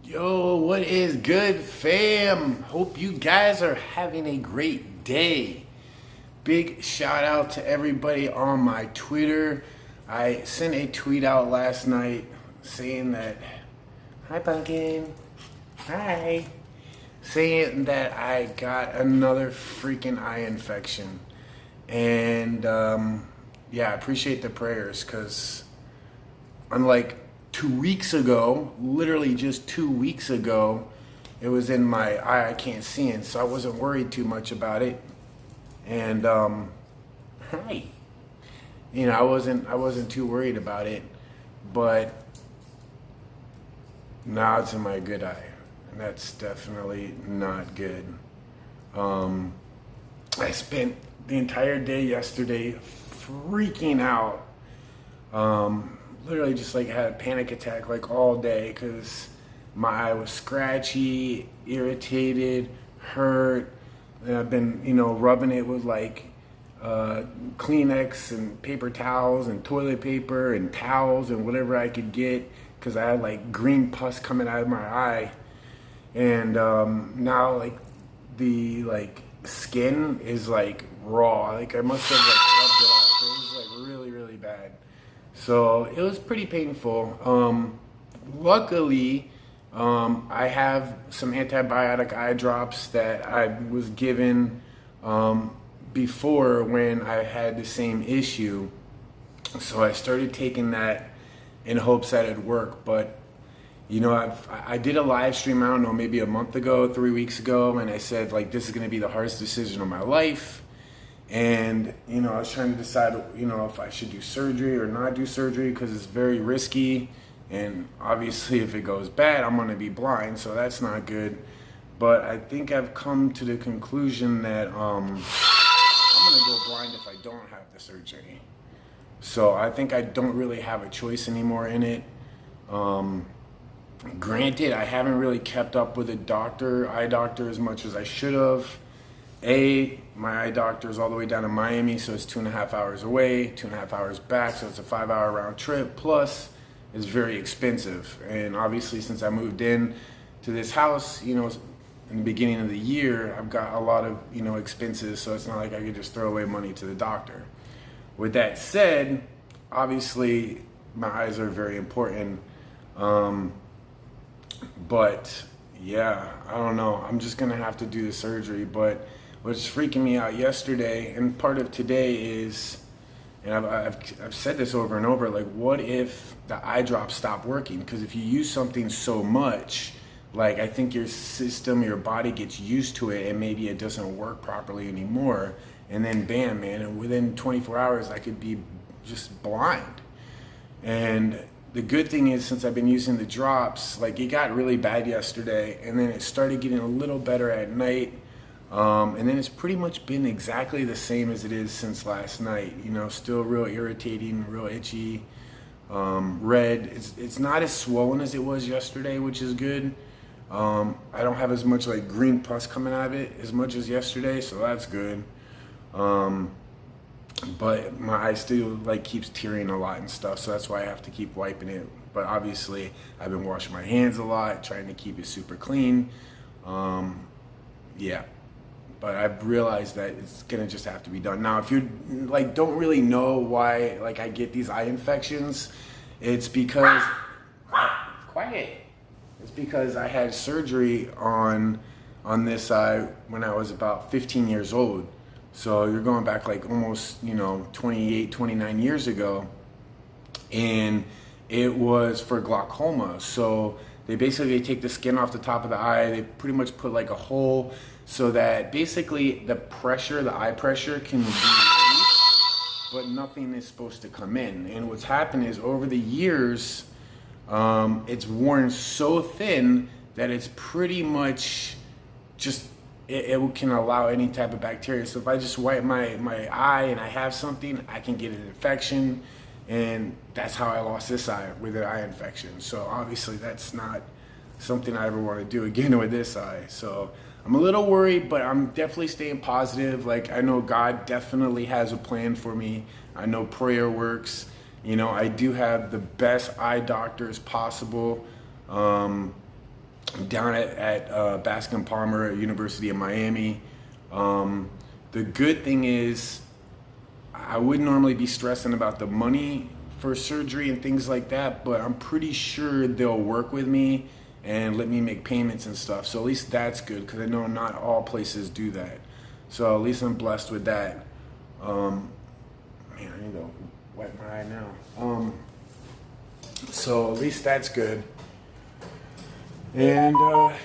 Yo, what is good, fam? Hope you guys are having a great day. Big shout out to everybody on my Twitter. I sent a tweet out last night saying that, hi, Pumpkin. Hi. Saying that I got another freaking eye infection. And yeah, I appreciate the prayers because unlike 2 weeks ago, literally just 2 weeks ago, it was in my eye. I can't see it, so I wasn't worried too much about it. And hi, I wasn't too worried about it, but now it's in my good eye, and that's definitely not good. I spent the entire day yesterday freaking out. Literally just like had a panic attack like all day because my eye was scratchy, irritated, hurt. And I've been, rubbing it with like Kleenex and paper towels and toilet paper and towels and whatever I could get because I had like green pus coming out of my eye. And now like the skin is like raw. Like I must have like rubbed it off. It was like really, really bad. So it was pretty painful. Luckily, I have some antibiotic eye drops that I was given before when I had the same issue. So I started taking that in hopes that it'd work. But, I did a live stream, I don't know, maybe a month ago, 3 weeks ago, and I said, this is going to be the hardest decision of my life. And, I was trying to decide, if I should do surgery or not do surgery because it's very risky. And obviously if it goes bad, I'm going to be blind. So that's not good. But I think I've come to the conclusion that I'm going to go blind if I don't have the surgery. So I think I don't really have a choice anymore in it. Granted, I haven't really kept up with eye doctor as much as I should have. My eye doctor is all the way down in Miami, so it's 2.5 hours away, 2.5 hours back, so it's a 5-hour round trip. Plus, it's very expensive. And obviously, since I moved in to this house, in the beginning of the year, I've got a lot of, expenses, so it's not like I could just throw away money to the doctor. With that said, obviously, my eyes are very important. But yeah, I don't know. I'm just gonna have to do the surgery. But what's freaking me out yesterday and part of today is, and I've said this over and over, what if the eye drops stop working? Because if you use something so much, I think your system, your body gets used to it, and maybe it doesn't work properly anymore. And then bam, man, and within 24 hours, I could be just blind. And the good thing is, since I've been using the drops, it got really bad yesterday, and then it started getting a little better at night. And then it's pretty much been exactly the same as it is since last night. Still real irritating, real itchy, red. It's not as swollen as it was yesterday, which is good. I don't have as much green pus coming out of it as much as yesterday, so that's good. But my eye still keeps tearing a lot and stuff, so that's why I have to keep wiping it. But obviously I've been washing my hands a lot, trying to keep it super clean. Yeah, but I've realized that it's gonna just have to be done. Now if you don't really know why I get these eye infections, it's because quiet. It's because I had surgery on this eye when I was about 15 years old. So you're going back almost, 28, 29 years ago. And it was for glaucoma. So they basically take the skin off the top of the eye. They pretty much put a hole so that basically the eye pressure can be released, but nothing is supposed to come in. And what's happened is over the years, it's worn so thin that it's pretty much just, it can allow any type of bacteria. So if I just wipe my eye and I have something, I can get an infection. And that's how I lost this eye, with an eye infection. So obviously that's not something I ever want to do again with this eye. So I'm a little worried, but I'm definitely staying positive. I know God definitely has a plan for me. I know prayer works. I do have the best eye doctors possible. down at Bascom Palmer University of Miami. The good thing is I wouldn't normally be stressing about the money for surgery and things like that, but I'm pretty sure they'll work with me and let me make payments and stuff. So at least that's good, because I know not all places do that. So at least I'm blessed with that. Man, I need to wipe my eye now. So at least that's good. And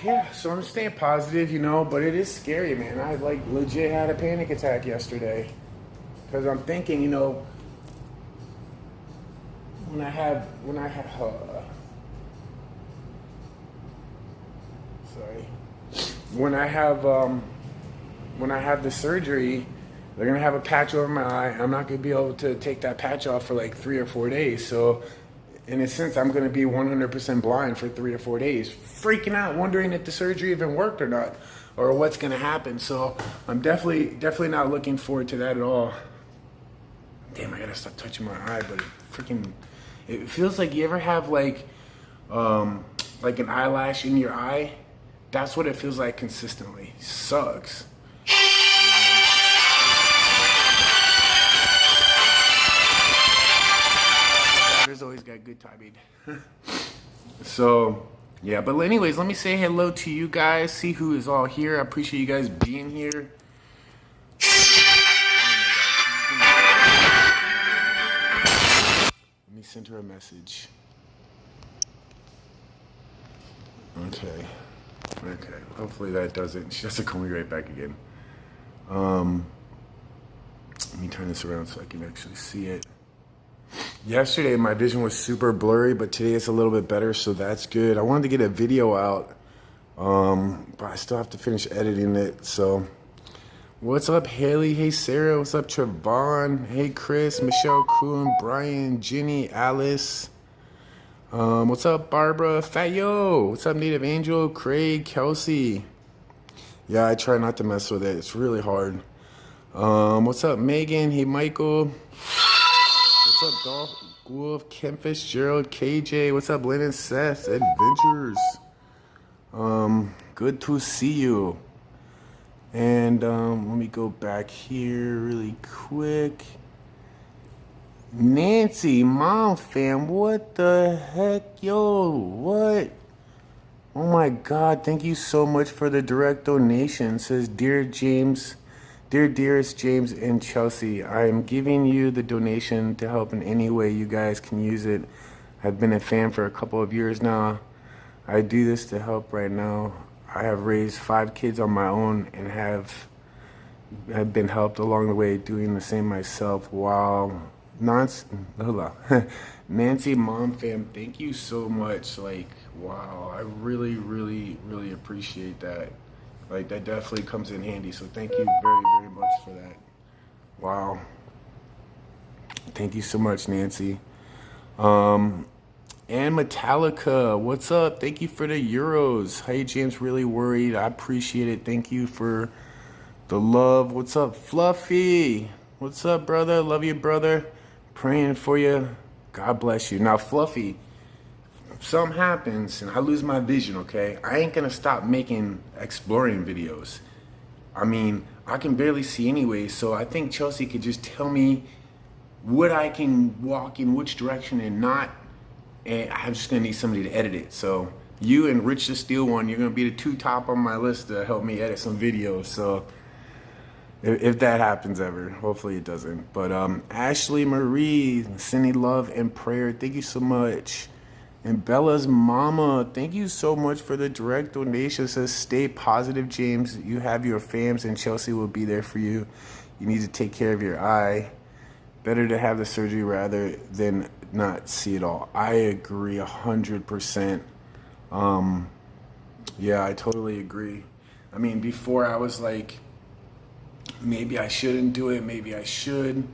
yeah, so I'm staying positive, you know, but it is scary, man. I like legit had a panic attack yesterday, because I'm thinking, you know, when I have the surgery, they're gonna have a patch over my eye. I'm not gonna be able to take that patch off for like 3 or 4 days. So in a sense, I'm gonna be 100% blind for 3 or 4 days, freaking out, wondering if the surgery even worked or not, or what's gonna happen. So I'm definitely not looking forward to that at all. Damn, I gotta stop touching my eye, but it feels like, you ever have like an eyelash in your eye? That's what it feels like consistently. Sucks. There's always got good timing. So yeah, but anyways, let me say hello to you guys, see who is all here. I appreciate you guys being here. Let me send her a message. Okay. Hopefully that doesn't. She doesn't call me right back again. Let me turn this around so I can actually see it. Yesterday my vision was super blurry, but today it's a little bit better, so that's good. I wanted to get a video out, but I still have to finish editing it. So what's up, Haley? Hey, Sarah. What's up, Trevon? Hey, Chris, Michelle, Kuhn, Brian, Ginny, Alice. What's up, Barbara? Fat Yo. What's up, Native Angel? Craig, Kelsey. Yeah, I try not to mess with it. It's really hard. What's up, Megan? Hey, Michael. What's up, Dolph, Wolf, Kim Fitzgerald, KJ? What's up, Lennon, Seth, Adventures? Good to see you. And let me go back here really quick. Nancy, Mom Fam, what the heck, yo, what? Oh my God, thank you so much for the direct donation. It says, Dear dearest James and Chelsea, I am giving you the donation to help in any way you guys can use it. I've been a fan for a couple of years now. I do this to help right now. I have raised 5 kids on my own and have been helped along the way doing the same myself. Wow. Nancy, Mom Fam, thank you so much. Like, wow, I really appreciate that. Like, that definitely comes in handy. So thank you very much for that. Wow. Thank you so much, Nancy. And Metallica, what's up? Thank you for the euros. Hey, James, really worried. I appreciate it. Thank you for the love. What's up, Fluffy? What's up, brother? Love you, brother. Praying for you. God bless you. Now, Fluffy, if something happens and I lose my vision, okay, I ain't gonna stop making exploring videos. I mean, I can barely see anyway, so I think Chelsea could just tell me what I can walk in which direction and not, and I'm just gonna need somebody to edit it. So you and Rich the Steel One, you're gonna be the 2 top on my list to help me edit some videos. So if that happens ever, hopefully it doesn't. But Ashley Marie, sending love and prayer. Thank you so much. And Bella's mama, thank you so much for the direct donation. It says, stay positive, James. You have your fams and Chelsea will be there for you. You need to take care of your eye. Better to have the surgery rather than not see it all. I agree 100%. Yeah, I totally agree. I mean, before I was like, maybe I shouldn't do it, maybe I should.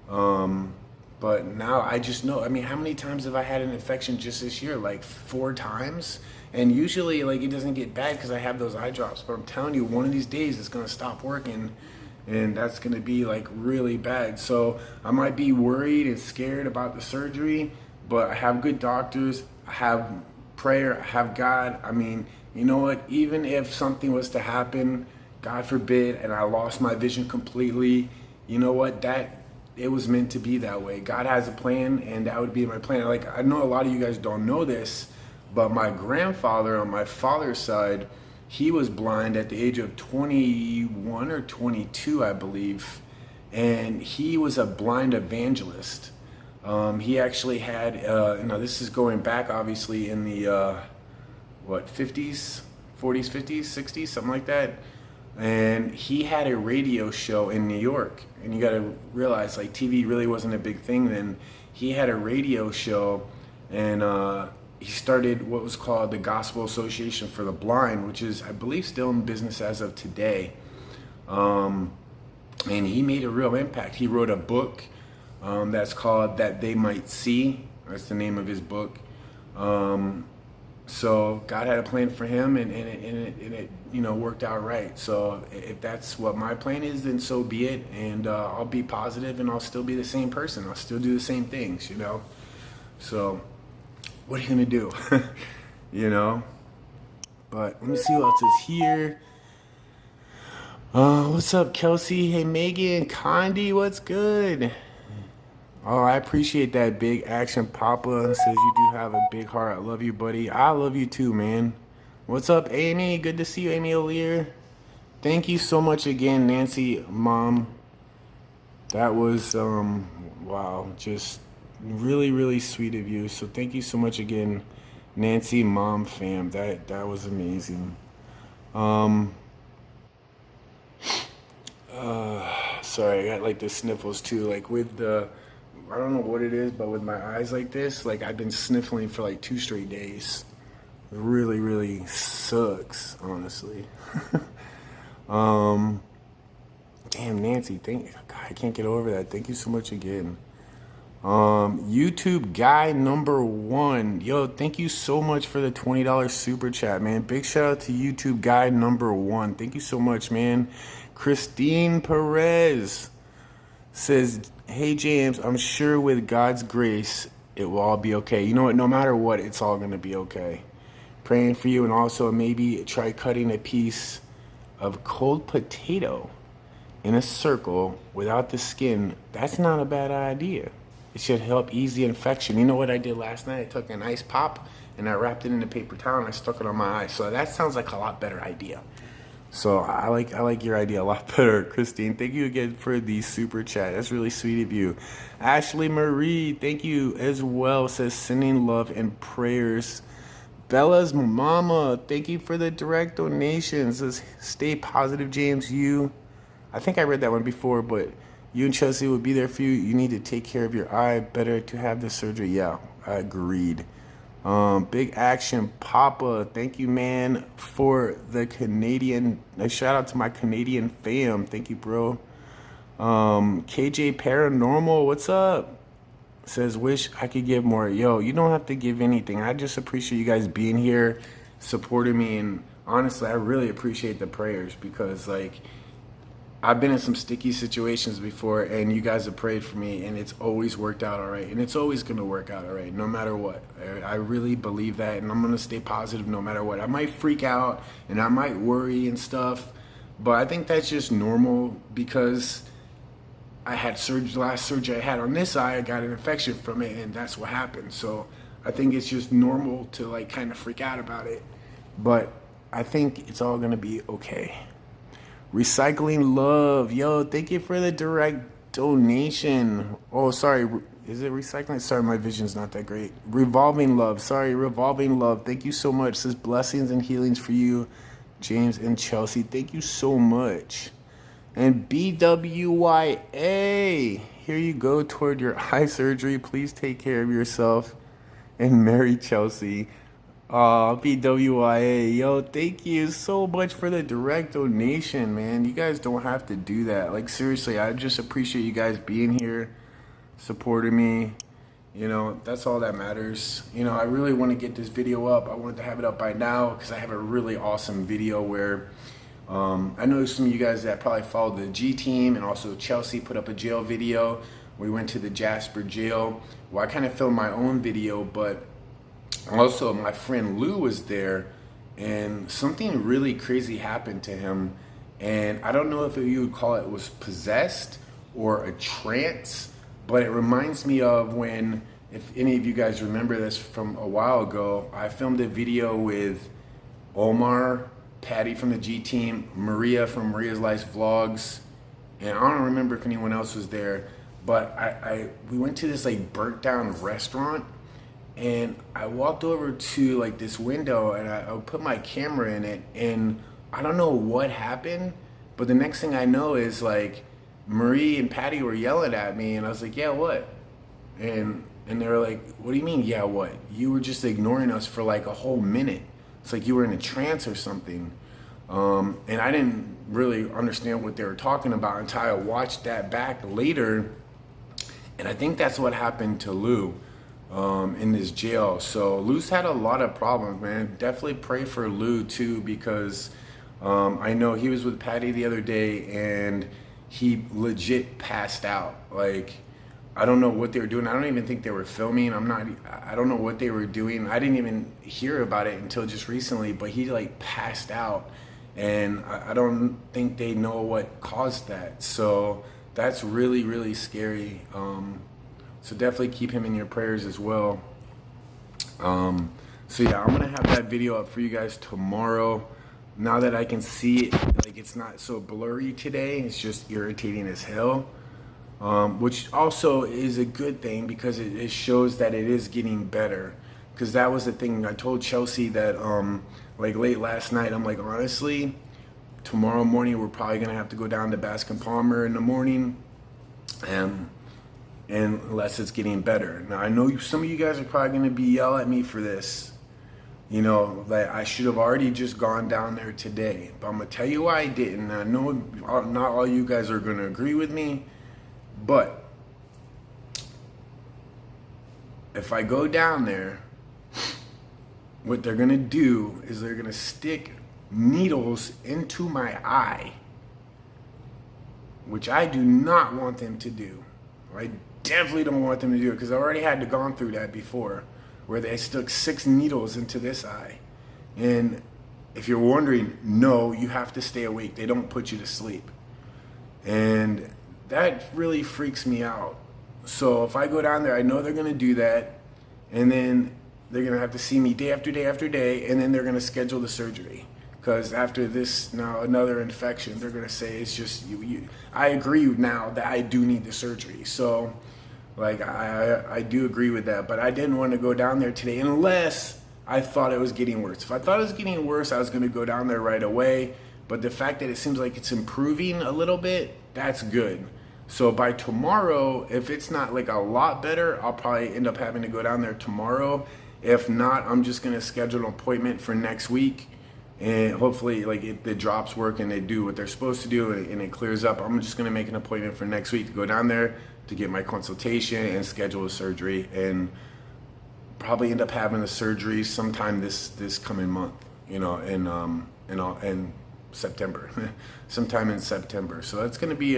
But now I just know. I mean, how many times have I had an infection just this year? Like 4 times. And usually, like, it doesn't get bad because I have those eye drops. But I'm telling you, one of these days it's going to stop working. And that's going to be, like, really bad. So I might be worried and scared about the surgery. But I have good doctors. I have prayer. I have God. I mean, you know what, even if something was to happen, God forbid, and I lost my vision completely, you know what, that it was meant to be that way. God has a plan, and that would be my plan. Like, I know a lot of you guys don't know this, but my grandfather on my father's side, he was blind at the age of 21 or 22, I believe, and he was a blind evangelist. He actually had, now this is going back obviously in the, 50s, 40s, 50s, 60s, something like that. And he had a radio show in New York. And you got to realize, like, TV really wasn't a big thing then. He had a radio show, and he started what was called the Gospel Association for the Blind, which is, I believe, still in business as of today. And he made a real impact. He wrote a book that's called That They Might See. That's the name of his book. So God had a plan for him, and it worked out right. So if that's what my plan is, then so be it. And I'll be positive, and I'll still be the same person. I'll still do the same things, So what are you gonna do? But let me see what else is here. What's up, Kelsey? Hey, Megan, Condi, what's good? Oh, I appreciate that. Big Action Papa says you do have a big heart. I love you, buddy. I love you too, man. What's up, Amy? Good to see you, Amy O'Lear. Thank you so much again, Nancy, Mom. That was, wow, just really, really sweet of you. So thank you so much again, Nancy, Mom, fam. That was amazing. Sorry, I got like the sniffles too. Like with the, I don't know what it is, but with my eyes like this, like I've been sniffling for like 2 straight days. It really, really sucks, honestly. Damn, Nancy, God, I can't get over that. Thank you so much again. YouTube guy number 1. Yo, thank you so much for the $20 super chat, man. Big shout out to YouTube guy number 1. Thank you so much, man. Christine Perez says, hey, James, I'm sure with God's grace, it will all be okay. You know what? No matter what, it's all going to be okay. Praying for you, and also maybe try cutting a piece of cold potato in a circle without the skin. That's not a bad idea. It should help ease the infection. You know what I did last night? I took an ice pop and I wrapped it in a paper towel and I stuck it on my eye. So that sounds like a lot better idea. So I like your idea a lot better, Christine. Thank you again for the super chat. That's really sweet of you. Ashley Marie, thank you as well. Says sending love and prayers. Bella's mama, thank you for the direct donation. Says stay positive, James. I think I read that one before, but you and Chelsea will be there for you. You need to take care of your eye. Better to have the surgery. Yeah, I agreed. Big Action Papa, thank you, man, for the Canadian. A shout out to my Canadian fam. Thank you, bro. KJ Paranormal, what's up? Says wish I could give more. Yo, you don't have to give anything. I just appreciate you guys being here, supporting me, and honestly, I really appreciate the prayers because, like, I've been in some sticky situations before, and you guys have prayed for me, and it's always worked out all right, and it's always going to work out all right, no matter what. I really believe that, and I'm going to stay positive no matter what. I might freak out, and I might worry and stuff, but I think that's just normal because I had surgery, last surgery I had on this eye, I got an infection from it, and that's what happened. So I think it's just normal to, like, kind of freak out about it, but I think it's all going to be okay. Recycling Love, yo, thank you for the direct donation. Oh, sorry, is it recycling? Sorry, my vision's not that great. Revolving Love, sorry, Revolving Love, thank you so much. It says blessings and healings for you, James and Chelsea. Thank you so much. And BWYA, here you go toward your eye surgery. Please take care of yourself and marry Chelsea. BWIA, yo, thank you so much for the direct donation, man. You guys don't have to do that. Like, seriously, I just appreciate you guys being here, supporting me. You know, that's all that matters. You know, I really want to get this video up. I wanted to have it up by now because I have a really awesome video where I know some of you guys that probably followed the G team, and also Chelsea put up a jail video. We went to the Jasper jail. Well, I kind of filmed my own video, but also my friend Lou was there, and something really crazy happened to him. And I don't know if you would call it was possessed or a trance, but it reminds me of when, if any of you guys remember this from a while ago, I filmed a video with Omar, Patty from the G Team, Maria from Maria's Life Vlogs, and I don't remember if anyone else was there, but we went to this like burnt down restaurant, and I walked over to like this window and I put my camera in it, and I don't know what happened, but the next thing I know is like Marie and Patty were yelling at me, and I was like, yeah, what? And they were like, what do you mean, yeah, what? You were just ignoring us for like a whole minute. It's like you were in a trance or something. And I didn't really understand what they were talking about until I watched that back later. And I think that's what happened to Lou in this jail. So Lou's had a lot of problems, man. Definitely pray for Lou too, because I know he was with Patty the other day and he legit passed out. Like, I don't know what they were doing. I don't even think they were filming. I don't know what they were doing. I didn't even hear about it until just recently, but he like passed out, and I don't think they know what caused that. So that's really, really scary. So definitely keep him in your prayers as well. So yeah, I'm gonna have that video up for you guys tomorrow. Now that I can see it, like it's not so blurry today, it's just irritating as hell. Which also is a good thing because it shows that it is getting better. Because that was the thing I told Chelsea that like late last night. I'm like, honestly, tomorrow morning we're probably gonna have to go down to Bascom Palmer in the morning, and unless it's getting better. Now I know some of you guys are probably gonna be yelling at me for this. You know, that I should have already just gone down there today. But I'm gonna tell you why I didn't. I know not all you guys are gonna agree with me. But if I go down there, what they're gonna do is they're gonna stick needles into my eye, which I do not want them to do. I definitely don't want them to do it because I already had to gone through that before, where they stuck 6 needles into this eye. And if you're wondering, no, you have to stay awake. They don't put you to sleep. And that really freaks me out. So if I go down there, I know they're gonna do that, and then they're gonna have to see me day after day after day, and then they're gonna schedule the surgery. Because after this, now another infection, they're gonna say it's just you. I agree now that I do need the surgery. So, like I do agree with that, but I didn't want to go down there today unless I thought it was getting worse. If I thought it was getting worse, I was gonna go down there right away. But the fact that it seems like it's improving a little bit, that's good. So by tomorrow, if it's not like a lot better, I'll probably end up having to go down there tomorrow. If not, I'm just gonna schedule an appointment for next week, and hopefully like if the drops work and they do what they're supposed to do and it clears up, I'm just gonna make an appointment for next week to go down there to get my consultation and schedule a surgery, and probably end up having the surgery sometime this coming month, you know, in September, sometime in September. So that's gonna be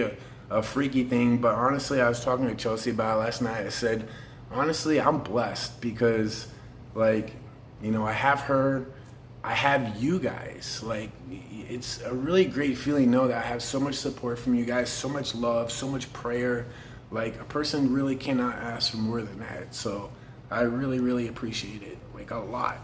a freaky thing. But honestly, I was talking to Chelsea about it last night. I said, honestly, I'm blessed because, like, you know, I have her, I have you guys. Like, it's a really great feeling to know that I have so much support from you guys, so much love, so much prayer. Like, a person really cannot ask for more than that. So I really, really appreciate it, like, a lot.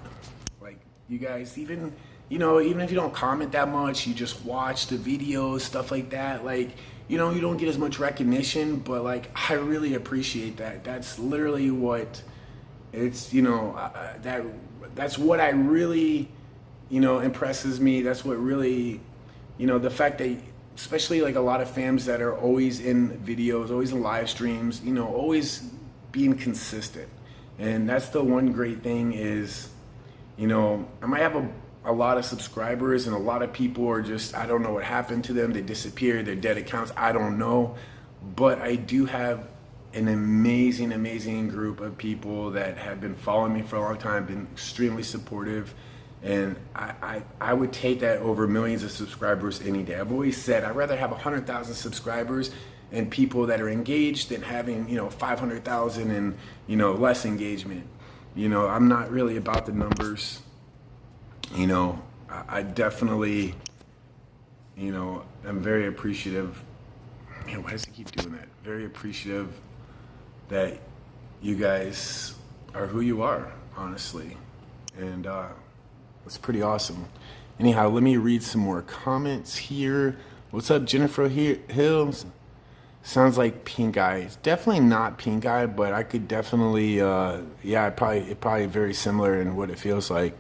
Like, you guys, even, you know, even if you don't comment that much, you just watch the videos, stuff like that. Like, you know, you don't get as much recognition, but like, I really appreciate that. That's literally what it's, you know, that's what I really, you know, impresses me. That's what really, you know, the fact that, especially like a lot of fans that are always in videos, always in live streams, you know, always being consistent. And that's the one great thing is, you know, I might have a lot of subscribers and a lot of people are just, I don't know what happened to them. They disappeared, they're dead accounts, I don't know. But I do have an amazing, amazing group of people that have been following me for a long time, been extremely supportive. And I would take that over millions of subscribers any day. I've always said I'd rather have 100,000 subscribers and people that are engaged than having, you know, 500,000 and, you know, less engagement. You know, I'm not really about the numbers. you know, I definitely, you know, I'm very appreciative. Man, why does he keep doing that? Very appreciative that you guys are who you are, honestly. And it's pretty awesome. Anyhow, let me read some more comments here. What's up, Jennifer Hills? Sounds like pink eye. It's definitely not pink eye, but I could definitely, yeah, it probably very similar in what it feels like.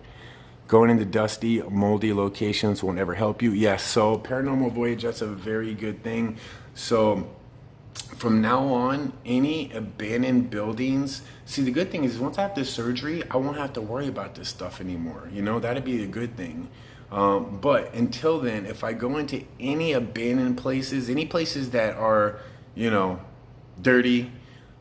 Going into dusty, moldy locations won't ever help you. Yes, so Paranormal Voyage, that's a very good thing. So from now on, any abandoned buildings, see, the good thing is once I have this surgery, I won't have to worry about this stuff anymore. You know, that'd be a good thing. But until then, if I go into any abandoned places, any places that are, you know, dirty,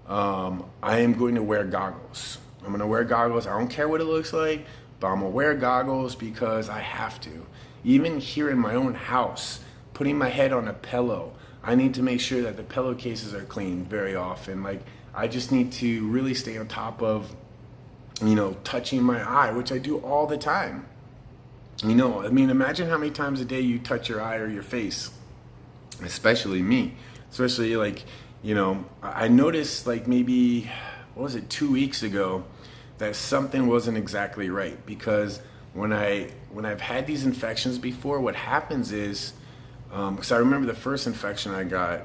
I am going to wear goggles. I'm going to wear goggles. I don't care what it looks like, but I'm going to wear goggles because I have to. Even here in my own house, putting my head on a pillow, I need to make sure that the pillowcases are clean very often. Like, I just need to really stay on top of, you know, touching my eye, which I do all the time. You know, I mean, imagine how many times a day you touch your eye or your face, especially me. Especially, like, you know, I noticed, like, maybe, what was it, 2 weeks ago, that something wasn't exactly right. Because when I've had these infections before, what happens is, because I remember the first infection I got,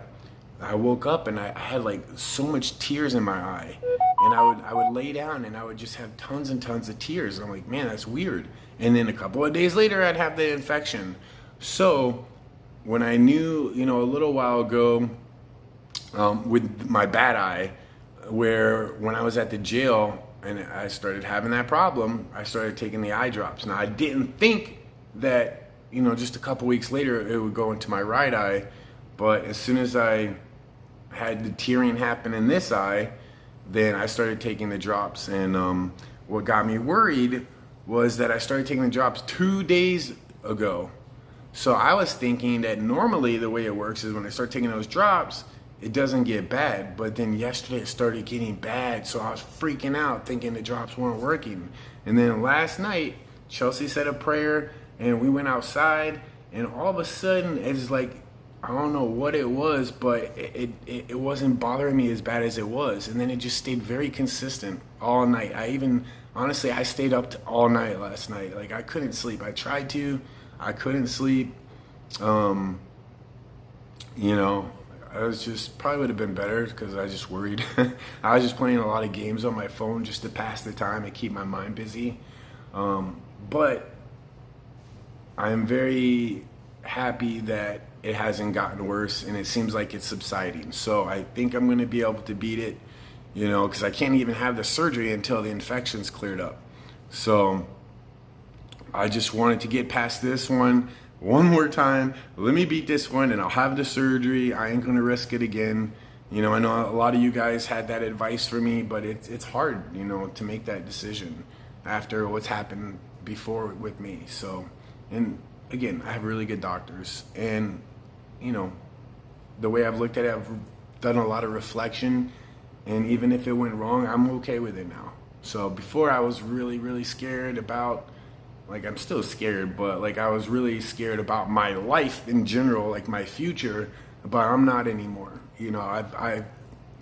I woke up and I had like so much tears in my eye, and I would lay down and I would just have tons and tons of tears. And I'm like, man, that's weird. And then a couple of days later, I'd have the infection. So when I knew, you know, a little while ago, with my bad eye, where when I was at the jail and I started having that problem, I started taking the eye drops. Now, I didn't think that, you know, just a couple weeks later it would go into my right eye, but as soon as I had the tearing happen in this eye, then I started taking the drops. And what got me worried was that I started taking the drops 2 days ago. So I was thinking that normally the way it works is when I start taking those drops, it doesn't get bad. But then yesterday it started getting bad, so I was freaking out thinking the drops weren't working. And then last night, Chelsea said a prayer and we went outside, and all of a sudden it's like, I don't know what it was, but it wasn't bothering me as bad as it was. And then it just stayed very consistent all night. Honestly, I stayed up all night last night. Like, I couldn't sleep. I tried to, I couldn't sleep. You know, I was just, probably would have been better because I just worried. I was just playing a lot of games on my phone just to pass the time and keep my mind busy. But I'm very happy that it hasn't gotten worse, and it seems like it's subsiding. So I think I'm going to be able to beat it, you know, because I can't even have the surgery until the infection's cleared up. So I just wanted to get past this one more time. Let me beat this one, and I'll have the surgery. I ain't going to risk it again. You know, I know a lot of you guys had that advice for me, but it's hard, you know, to make that decision after what's happened before with me. So, and again, I have really good doctors, and you know, the way I've looked at it, I've done a lot of reflection, and even if it went wrong, I'm okay with it now. So before I was really, really scared about, like, I'm still scared, but like I was really scared about my life in general, like my future, but I'm not anymore. You know, I've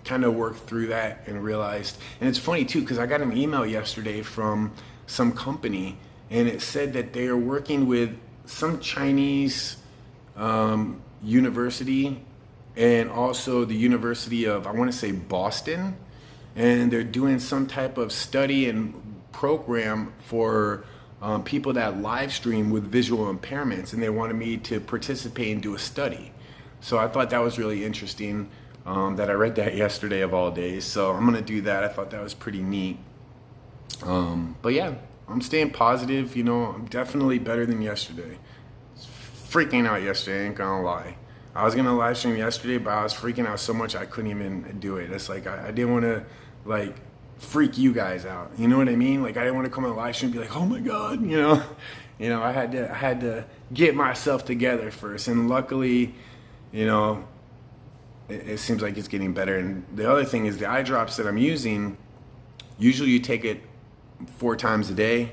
kind of worked through that and realized, and it's funny too, because I got an email yesterday from some company, and it said that they are working with some Chinese university, and also the University of, I want to say, Boston, and they're doing some type of study and program for people that live stream with visual impairments, and they wanted me to participate and do a study. So I thought that was really interesting, that I read that yesterday of all days. So I'm going to do that. I thought that was pretty neat. But yeah, I'm staying positive. You know, I'm definitely better than yesterday. Freaking out yesterday, I ain't gonna lie. I was gonna live stream yesterday, but I was freaking out so much I couldn't even do it. It's like I didn't want to like freak you guys out. You know what I mean? Like, I didn't want to come on live stream and be like, oh my god, you know. I had to get myself together first, and luckily, you know, it seems like it's getting better. And the other thing is the eye drops that I'm using. Usually, you take it 4 times a day.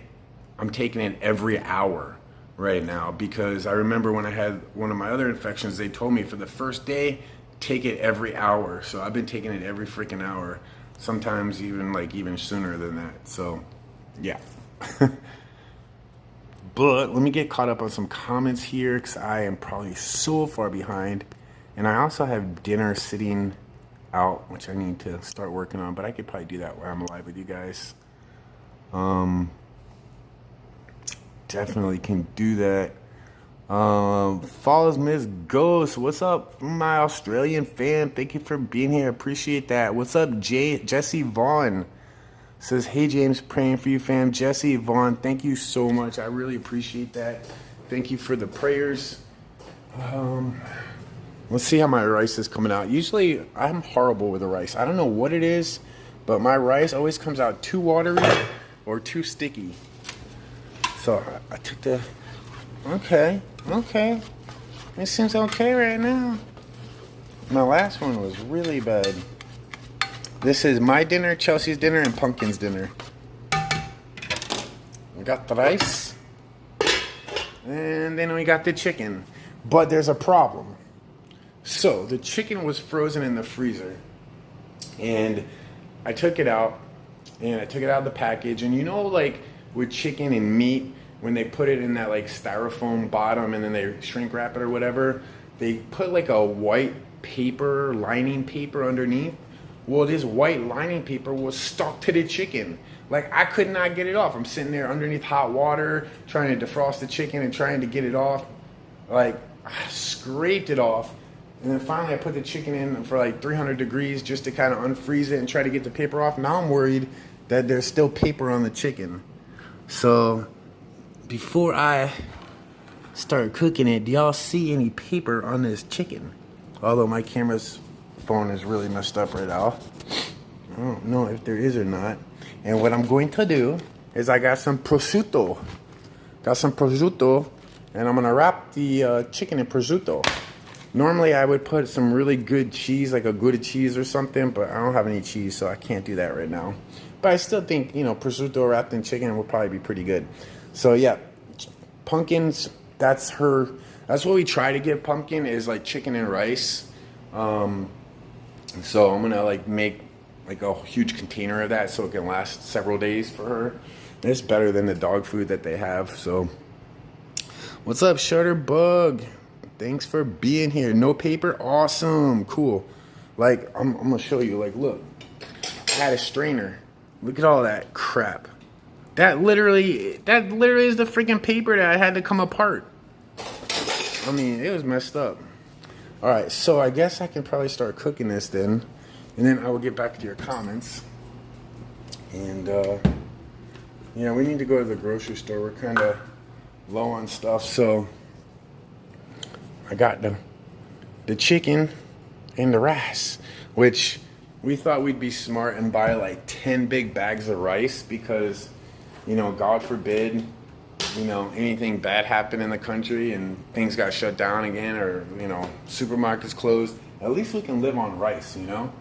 I'm taking it every hour right now, because I remember when I had one of my other infections, they told me for the first day, take it every hour. So I've been taking it every freaking hour, sometimes even sooner than that. So yeah. But let me get caught up on some comments here, because I am probably so far behind. And I also have dinner sitting out, which I need to start working on, but I could probably do that while I'm live with you guys. Definitely can do that. Follows Miss Ghost. What's up, my Australian fam? Thank you for being here. Appreciate that. What's up, Jesse Vaughn? Says, hey James, praying for you, fam. Jesse Vaughn, thank you so much. I really appreciate that. Thank you for the prayers. Let's see how my rice is coming out. Usually I'm horrible with the rice. I don't know what it is, but my rice always comes out too watery or too sticky. So I took the, okay. It seems okay right now. My last one was really bad. This is my dinner, Chelsea's dinner, and Pumpkin's dinner. We got the rice, and then we got the chicken. But there's a problem. So the chicken was frozen in the freezer, and I took it out, and I took it out of the package. And you know, like with chicken and meat, when they put it in that like styrofoam bottom and then they shrink wrap it or whatever, they put like a white paper, lining paper underneath. Well, this white lining paper was stuck to the chicken. Like, I could not get it off. I'm sitting there underneath hot water, trying to defrost the chicken and trying to get it off. Like, I scraped it off. And then finally I put the chicken in for like 300 degrees just to kind of unfreeze it and try to get the paper off. Now I'm worried that there's still paper on the chicken. So, before I start cooking it, do y'all see any paper on this chicken? Although my phone is really messed up right now. I don't know if there is or not. And what I'm going to do is I got some prosciutto. And I'm gonna wrap the chicken in prosciutto. Normally I would put some really good cheese, like a Gouda cheese or something, but I don't have any cheese, so I can't do that right now. But I still think, you know, prosciutto wrapped in chicken will probably be pretty good. So yeah, Pumpkin's, that's what we try to give Pumpkin, is like chicken and rice. So I'm gonna like make like a huge container of that so it can last several days for her. It's better than the dog food that they have. So what's up, Shutterbug? Thanks for being here. No paper, awesome, cool. Like I'm gonna show you. Like, look, I had a strainer. Look at all that crap. That literally is the freaking paper that I had to come apart. I mean, it was messed up. All right, so I guess I can probably start cooking this then, and then I will get back to your comments. And yeah, we need to go to the grocery store. We're kind of low on stuff, so I got the chicken and the rice, which we thought we'd be smart and buy like 10 big bags of rice because, you know, God forbid, you know, anything bad happened in the country and things got shut down again, or, you know, supermarkets closed. At least we can live on rice, you know?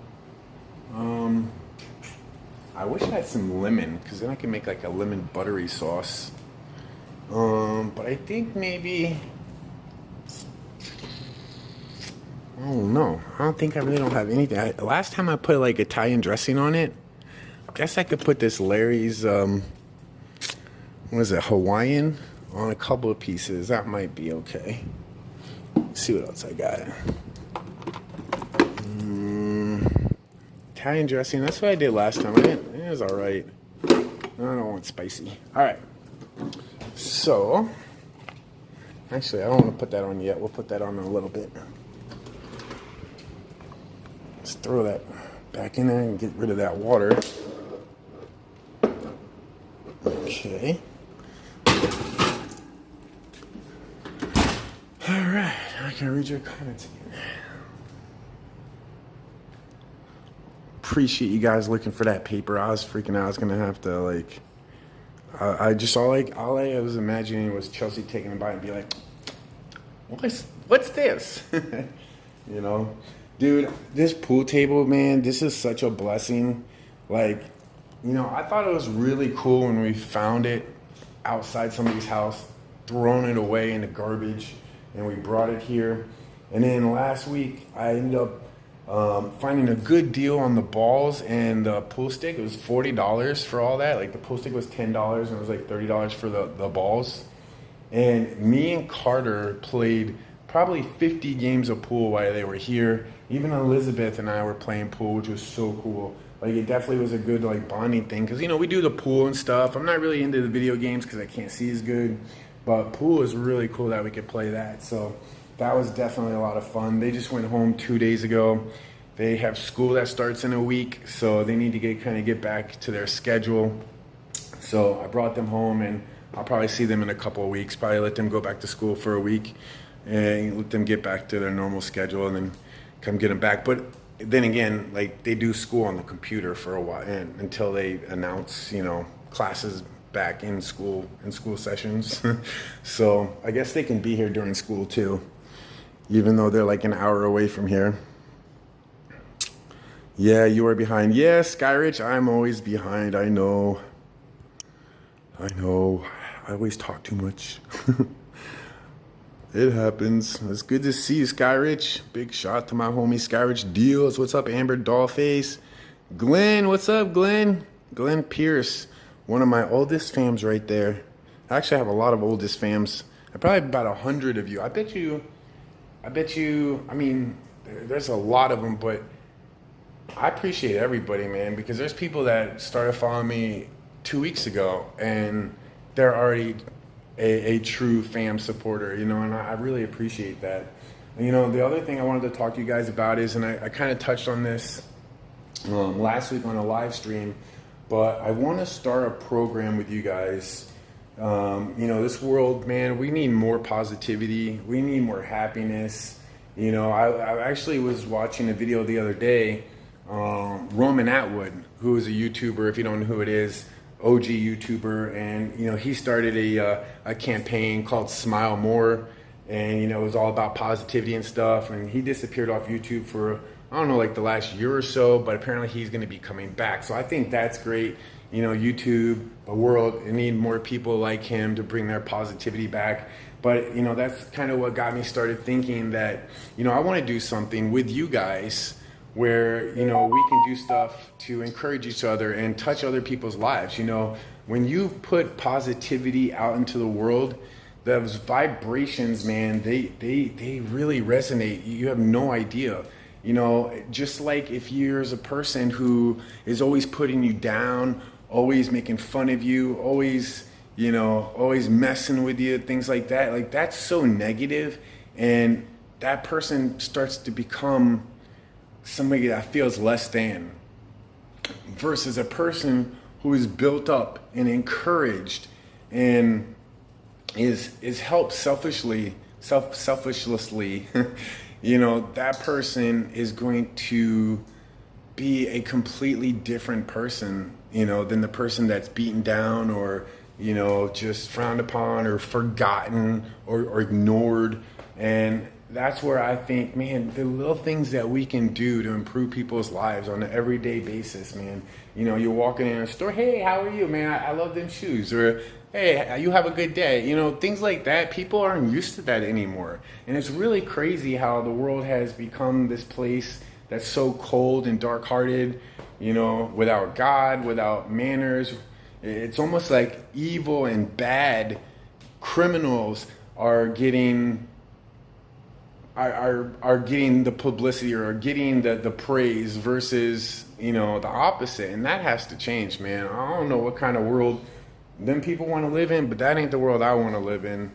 I wish I had some lemon, because then I can make like a lemon buttery sauce. But I think maybe, I don't know. I don't think I really don't have anything. Last time I put like Italian dressing on it, I guess I could put this Larry's, what is it, Hawaiian on a couple of pieces. That might be okay. Let's see what else I got. Italian dressing. That's what I did last time. It was all right. I don't want spicy. All right. So, actually, I don't want to put that on yet. We'll put that on in a little bit. Let's throw that back in there and get rid of that water. Okay. Alright, I can read your comments again. Appreciate you guys looking for that paper. I was freaking out. I was gonna have to like, I just all I was imagining was Chelsea taking a bite and be like, what's this? You know, dude, this pool table, man, this is such a blessing. Like, you know, I thought it was really cool when we found it outside somebody's house, thrown it away in the garbage, and we brought it here. And then last week, I ended up finding a good deal on the balls and the pool stick. It was $40 for all that. Like the pool stick was $10 and it was like $30 for the balls. And me and Carter played probably 50 games of pool while they were here. Even Elizabeth and I were playing pool, which was so cool. Like it definitely was a good like bonding thing because, you know, we do the pool and stuff. I'm not really into the video games because I can't see as good, but pool is really cool that we could play that. So that was definitely a lot of fun. They just went home 2 days ago. They have school that starts in a week, so they need to get back to their schedule. So I brought them home, and I'll probably see them in a couple of weeks. Probably let them go back to school for a week and let them get back to their normal schedule and then come get them back. But then again, like they do school on the computer for a while and until they announce, you know, classes back in school sessions. So I guess they can be here during school too, even though they're like an hour away from here. Yeah, you are behind. Yeah, Skyrich, I'm always behind. I know. I always talk too much. It happens. It's good to see you, Skyrich. Big shout to my homie Skyrich Deals. What's up, Amber Dollface? Glenn, what's up, Glenn? Glenn Pierce, one of my oldest fams right there. I actually have a lot of oldest fams. I probably have about 100 of you. I bet you, I mean, there's a lot of them, but I appreciate everybody, man, because there's people that started following me 2 weeks ago and they're already a true fam supporter, you know, and I really appreciate that. And, you know, the other thing I wanted to talk to you guys about is, and I kind of touched on this last week on a live stream, but I want to start a program with you guys. You know, this world, man, we need more positivity. We need more happiness. You know, I actually was watching a video the other day, Roman Atwood, who is a YouTuber, if you don't know who it is, OG YouTuber, and you know he started a campaign called Smile More, and you know it was all about positivity and stuff. And he disappeared off YouTube for I don't know like the last year or so, but apparently he's going to be coming back. So I think that's great. You know, YouTube, the world, it need more people like him to bring their positivity back. But you know that's kind of what got me started thinking that you know I want to do something with you guys where, you know, we can do stuff to encourage each other and touch other people's lives. You know, when you put positivity out into the world, those vibrations, man, they really resonate. You have no idea. You know, just like if you're a person who is always putting you down, always making fun of you, always, you know, always messing with you, things like that, like that's so negative, and that person starts to become somebody that feels less than, versus a person who is built up and encouraged and is helped selflessly, you know, that person is going to be a completely different person, you know, than the person that's beaten down or, you know, just frowned upon or forgotten or ignored. And that's where I think, man, the little things that we can do to improve people's lives on an everyday basis, man. You know, you're walking in a store, hey, how are you, man? I love them shoes. Or, hey, you have a good day. You know, things like that. People aren't used to that anymore. And it's really crazy how the world has become this place that's so cold and dark-hearted, you know, without God, without manners. It's almost like evil and bad criminals are getting the publicity or are getting the praise versus, you know, the opposite. And that has to change, man. I don't know what kind of world them people want to live in, but that ain't the world I want to live in.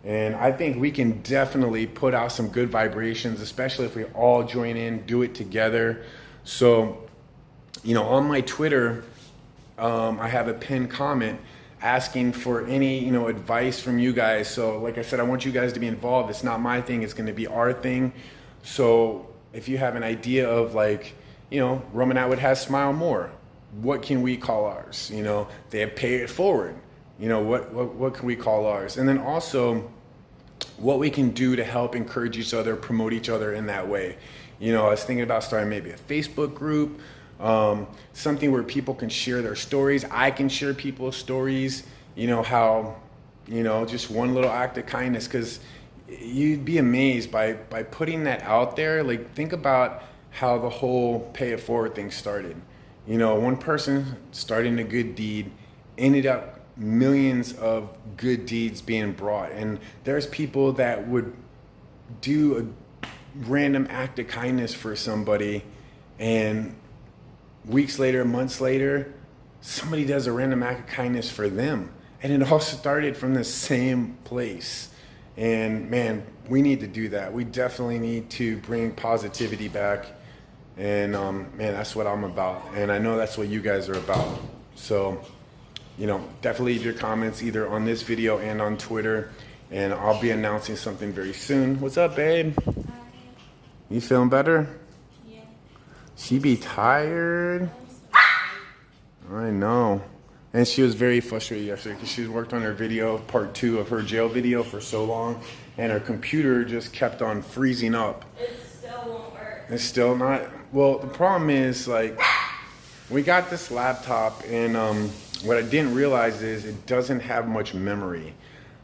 And I think we can definitely put out some good vibrations, especially if we all join in, do it together. So, you know, on my Twitter, I have a pinned comment asking for any, you know, advice from you guys. So like I said, I want you guys to be involved. It's not my thing, it's going to be our thing. So if you have an idea of like, you know, Roman Atwood has Smile More, what can we call ours? You know, they have Pay It Forward. You know, what can we call ours? And then also what we can do to help encourage each other, promote each other in that way. You know, I was thinking about starting maybe a Facebook group, something where people can share their stories. I can share people's stories. you know, how, you know, just one little act of kindness, because you'd be amazed by putting that out there. Like, think about how the whole pay it forward thing started. You know, one person starting a good deed ended up millions of good deeds being brought. And there's people that would do a random act of kindness for somebody, and weeks later, months later, somebody does a random act of kindness for them. And it all started from the same place. And man, we need to do that. We definitely need to bring positivity back. And man, that's what I'm about. And I know that's what you guys are about. So, you know, definitely leave your comments either on this video and on Twitter. And I'll be announcing something very soon. What's up, babe? Hi. You feeling better? Yeah. She be tired. I know. And she was very frustrated yesterday because she worked on her video, part 2 of her jail video, for so long, and her computer just kept on freezing up. It still won't work. It's still not. Well, the problem is, like, we got this laptop, and what I didn't realize is it doesn't have much memory.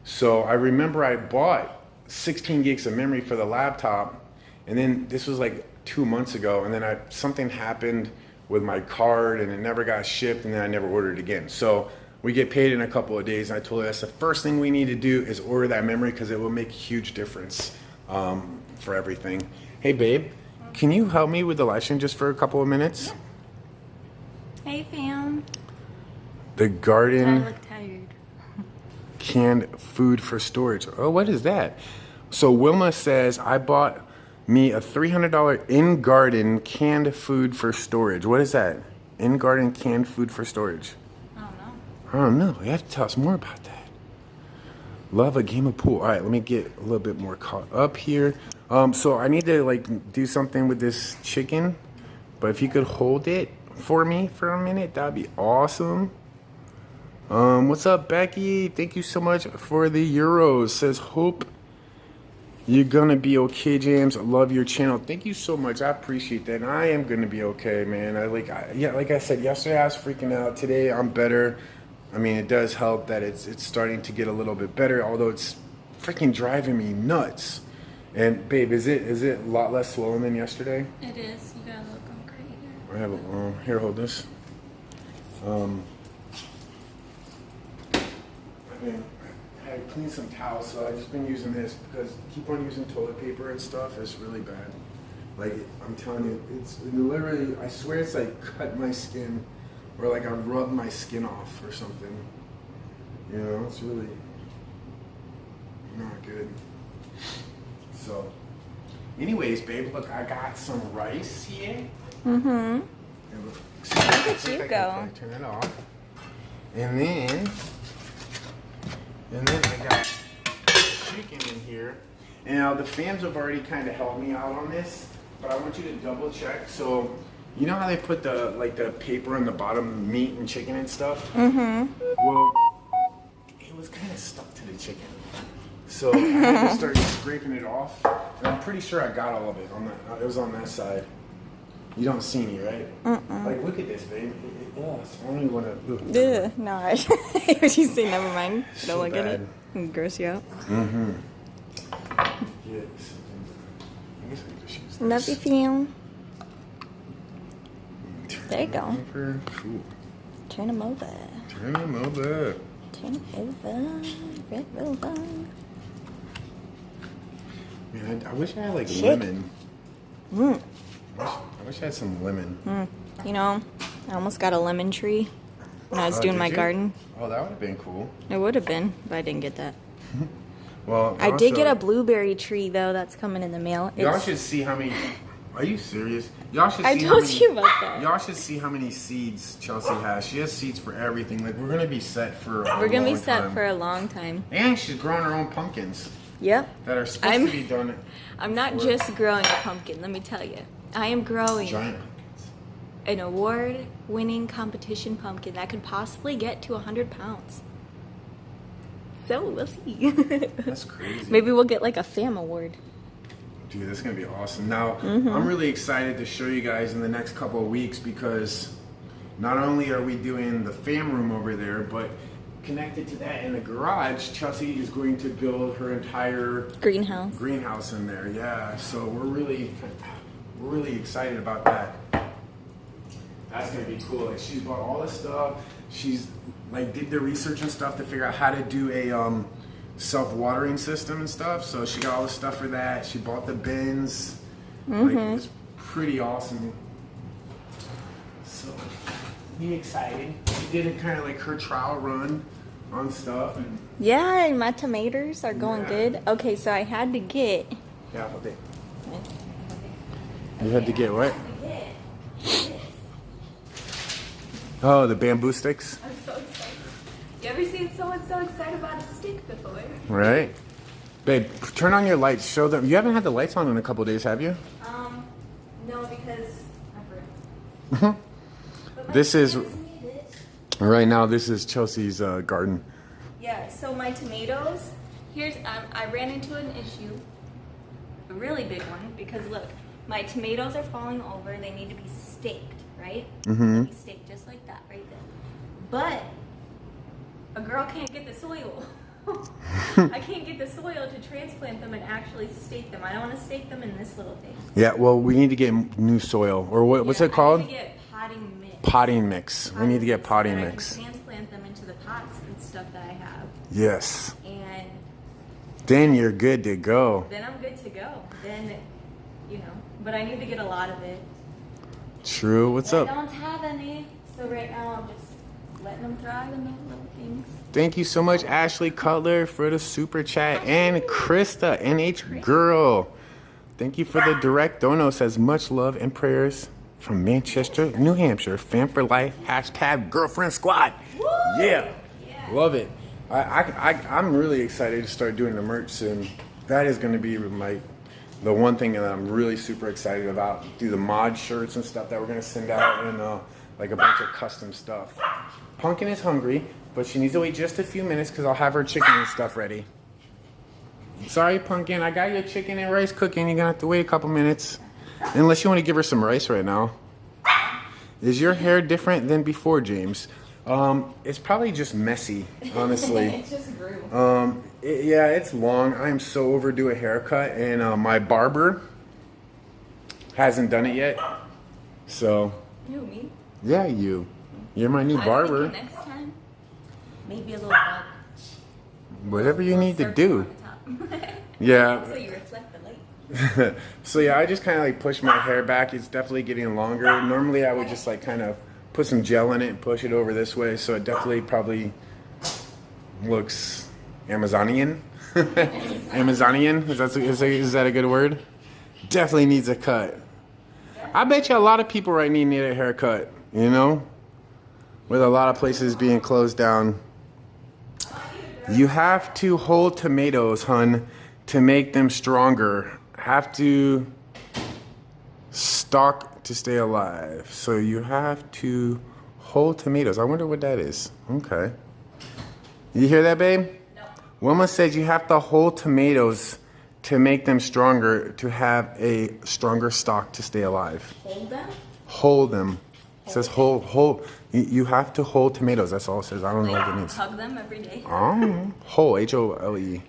So I remember I bought 16 gigs of memory for the laptop, and then this was like 2 months ago, and then something happened with my card and it never got shipped, and then I never ordered it again. So we get paid in a couple of days, and I told her that's the first thing we need to do is order that memory, because it will make a huge difference for everything. Hey babe, can you help me with the live stream just for a couple of minutes? Hey fam. The garden. I look tired. Canned food for storage. Oh, what is that? So Wilma says, I bought me a $300 in-garden canned food for storage. What is that? In-garden canned food for storage. I don't know. I don't know. You have to tell us more about that. Love a game of pool. All right, let me get a little bit more caught up here. So I need to like do something with this chicken, but if you could hold it for me for a minute, that'd be awesome. What's up, Becky? Thank you so much for the euros. Says hope you're gonna be okay, James. I love your channel. Thank you so much. I appreciate that. And I am gonna be okay, man. Like I said yesterday, I was freaking out. Today, I'm better. I mean, it does help that it's starting to get a little bit better, although it's freaking driving me nuts. And babe, is it a lot less swollen than yesterday? It is. You gotta look on great. I have here, hold this. I cleaned some towels, so I've just been using this because keep on using toilet paper and stuff is really bad. Like, I'm telling you, it's literally, I swear it's like cut my skin, or like I rubbed my skin off or something. You know, it's really not good. So, anyways, babe, look, I got some rice here. Mm-hmm. Look at you go. Turn it off. And then I got chicken in here. And now the fans have already kind of helped me out on this, but I want you to double check. So, you know how they put the paper on the bottom, meat and chicken and stuff? Mm-hmm. Well, it was kind of stuck to the chicken. So I had to start scraping it off. And I'm pretty sure I got all of it. It was on that side. You don't see me, right? Mm-mm. Like, look at this, babe. I don't even want to. No, what you say? Never mind. Don't so look bad. at it. It'll gross you out. Mm-hmm. Yeah, I guess I just use this. Love you, fam. There you go. Cool. Turn them over. Turn them over. Turn them over. Red over. Man, I wish I had like lemon. I wish I had some lemon. You know, I almost got a lemon tree when I was doing my garden. Oh, that would have been cool. It would have been, but I didn't get that. Well, I did get a blueberry tree though. That's coming in the mail. Y'all should see how many. Are you serious? Y'all should. I told you about that. Y'all should see how many seeds Chelsea has. She has seeds for everything. Like, we're gonna be set for. We're gonna be set for a long time. And she's growing her own pumpkins. Yep. That are supposed to be done. I'm not just growing a pumpkin. Let me tell you, I am growing giant pumpkins. An award-winning competition pumpkin that could possibly get to 100 pounds. So we'll see. That's crazy. Maybe we'll get like a FAM award. Dude, that's gonna be awesome. Now, I'm really excited to show you guys in the next couple of weeks, because not only are we doing the fam room over there, but connected to that in the garage, Chelsea is going to build her entire greenhouse in there. Yeah, so we're really excited about that. That's gonna be cool. Like, she's bought all this stuff. She's like did the research and stuff to figure out how to do a self-watering system and stuff. So she got all the stuff for that. She bought the bins. Like, it's pretty awesome. So be excited. She did it kind of like her trial run on stuff. And yeah, and my tomatoes are going good. Okay, so I had to get. Yeah, okay. You had to get what? Oh, the bamboo sticks? I'm so excited. You ever seen someone so excited about a stick before? Right. Babe, turn on your lights. Show them. You haven't had the lights on in a couple days, have you? No, because I forgot. This is, right now, this is Chelsea's garden. Yeah, so my tomatoes, I ran into an issue, a really big one, because look, my tomatoes are falling over. They need to be staked, right? They need to be staked just like that, right there. But a girl can't get the soil. I can't get the soil to transplant them and actually stake them. I don't want to stake them in this little thing. Yeah, well, we need to get new soil. Or what's it called? I need to get potting mix. Potting mix. We need to get potting mix. I can transplant them into the pots and stuff that I have. Yes. And then you're good to go. then I'm good to go. Then, you know, but I need to get a lot of it. True. What's up? I don't have any, so right now I'm just letting them thrive in those little things. Thank you so much, Ashley Cutler, for the super chat, and Krista, NH Girl. Thank you for the direct dono. Says much love and prayers from Manchester, New Hampshire. Fan for life. # girlfriend squad. Woo! Yeah. Love it. I'm really excited to start doing the merch soon. That is going to be the one thing that I'm really super excited about. Do the mod shirts and stuff that we're going to send out, and like a bunch of custom stuff. Pumpkin is hungry, but she needs to wait just a few minutes because I'll have her chicken and stuff ready. Sorry, Pumpkin, I got your chicken and rice cooking. You're going to have to wait a couple minutes. Unless you want to give her some rice right now. Is your hair different than before, James? It's probably just messy, honestly. It just grew. Yeah, it's long. I'm so overdue a haircut, and my barber hasn't done it yet. So. You, me? Yeah, you. You're my new barber. Next time, maybe a little bob. Whatever you need to do. On the top. Yeah. So you reflect the light. So yeah, I just kind of like push my hair back. It's definitely getting longer. Normally I would just like kind of put some gel in it and push it over this way. So it definitely probably looks Amazonian. Amazonian? Is that a good word? Definitely needs a cut. I bet you a lot of people right now need a haircut, you know? With a lot of places being closed down. You have to hold tomatoes, hun, to make them stronger. Have to stalk to stay alive. So you have to hold tomatoes. I wonder what that is. Okay. You hear that, babe? No. Wilma said you have to hold tomatoes to make them stronger, to have a stronger stalk to stay alive. Hold them? Hold them. It says hold. You have to hold tomatoes. That's all it says. I don't know what it means. Hug them every day. Whole, H-O-L-E.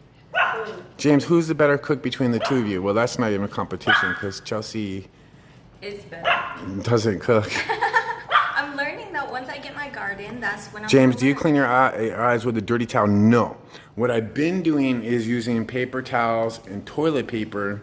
James, who's the better cook between the two of you? Well, that's not even a competition because Chelsea It's better. doesn't cook. I'm learning that once I get my garden, that's when I'm James, gonna do you learn. clean your eyes with a dirty towel? No. What I've been doing is using paper towels and toilet paper,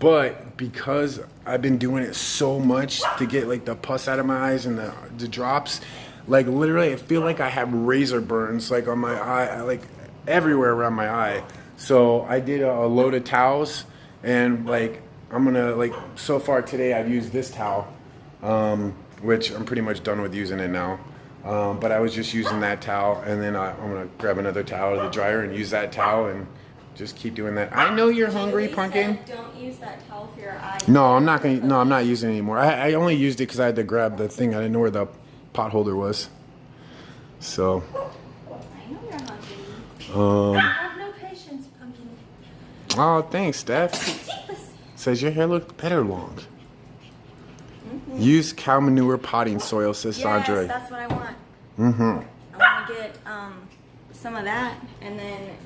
but because I've been doing it so much to get like the pus out of my eyes and the drops, like literally I feel like I have razor burns like on my eye, like everywhere around my eye. So I did a load of towels, and like I'm gonna like so far today I've used this towel, which I'm pretty much done with using it now. But I was just using that towel, and then I'm gonna grab another towel to the dryer and use that towel and just keep doing that. I know you're hungry, Julie Pumpkin. said, don't use that towel for your eyes. No, I'm not gonna. No, I'm not using it anymore. I only used it because I had to grab the thing. I didn't know where the pot holder was. So. I know you're hungry. I have no patience, Pumpkin. Oh, thanks, Steph. Says your hair looks better long. Use cow manure potting soil, says Yes, Sandra. that's what I want. Mm-hmm. I want to get some of that, and then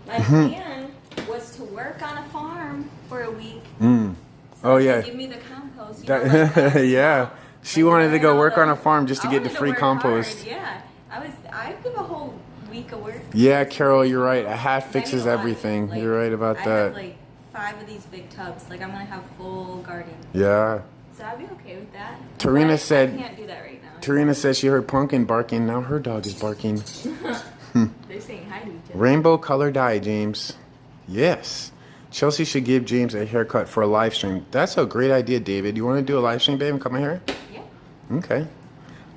my plan was to work on a farm for a week. Oh yeah. Give me the compost. You That, know, like that yeah. stuff. She Like, wanted to go learn all work on a farm just to I get the wanted free work compost. hard, yeah, I give a whole week of work. Yeah, Carol, you're right. A hat I do fixes a lot. everything. Like, You're right about I that. have like 5 of these big tubs. Like I'm gonna have full garden. Yeah. So I'd be okay with that. Tarina But said- I can't do that right now. Tarina says she heard Pumpkin barking. Now her dog is barking. They're saying hi to each other. Rainbow color dye, James. Yes. Chelsea should give James a haircut for a live stream. That's a great idea, David. You want to do a live stream, babe, and cut my hair? Yeah. Okay.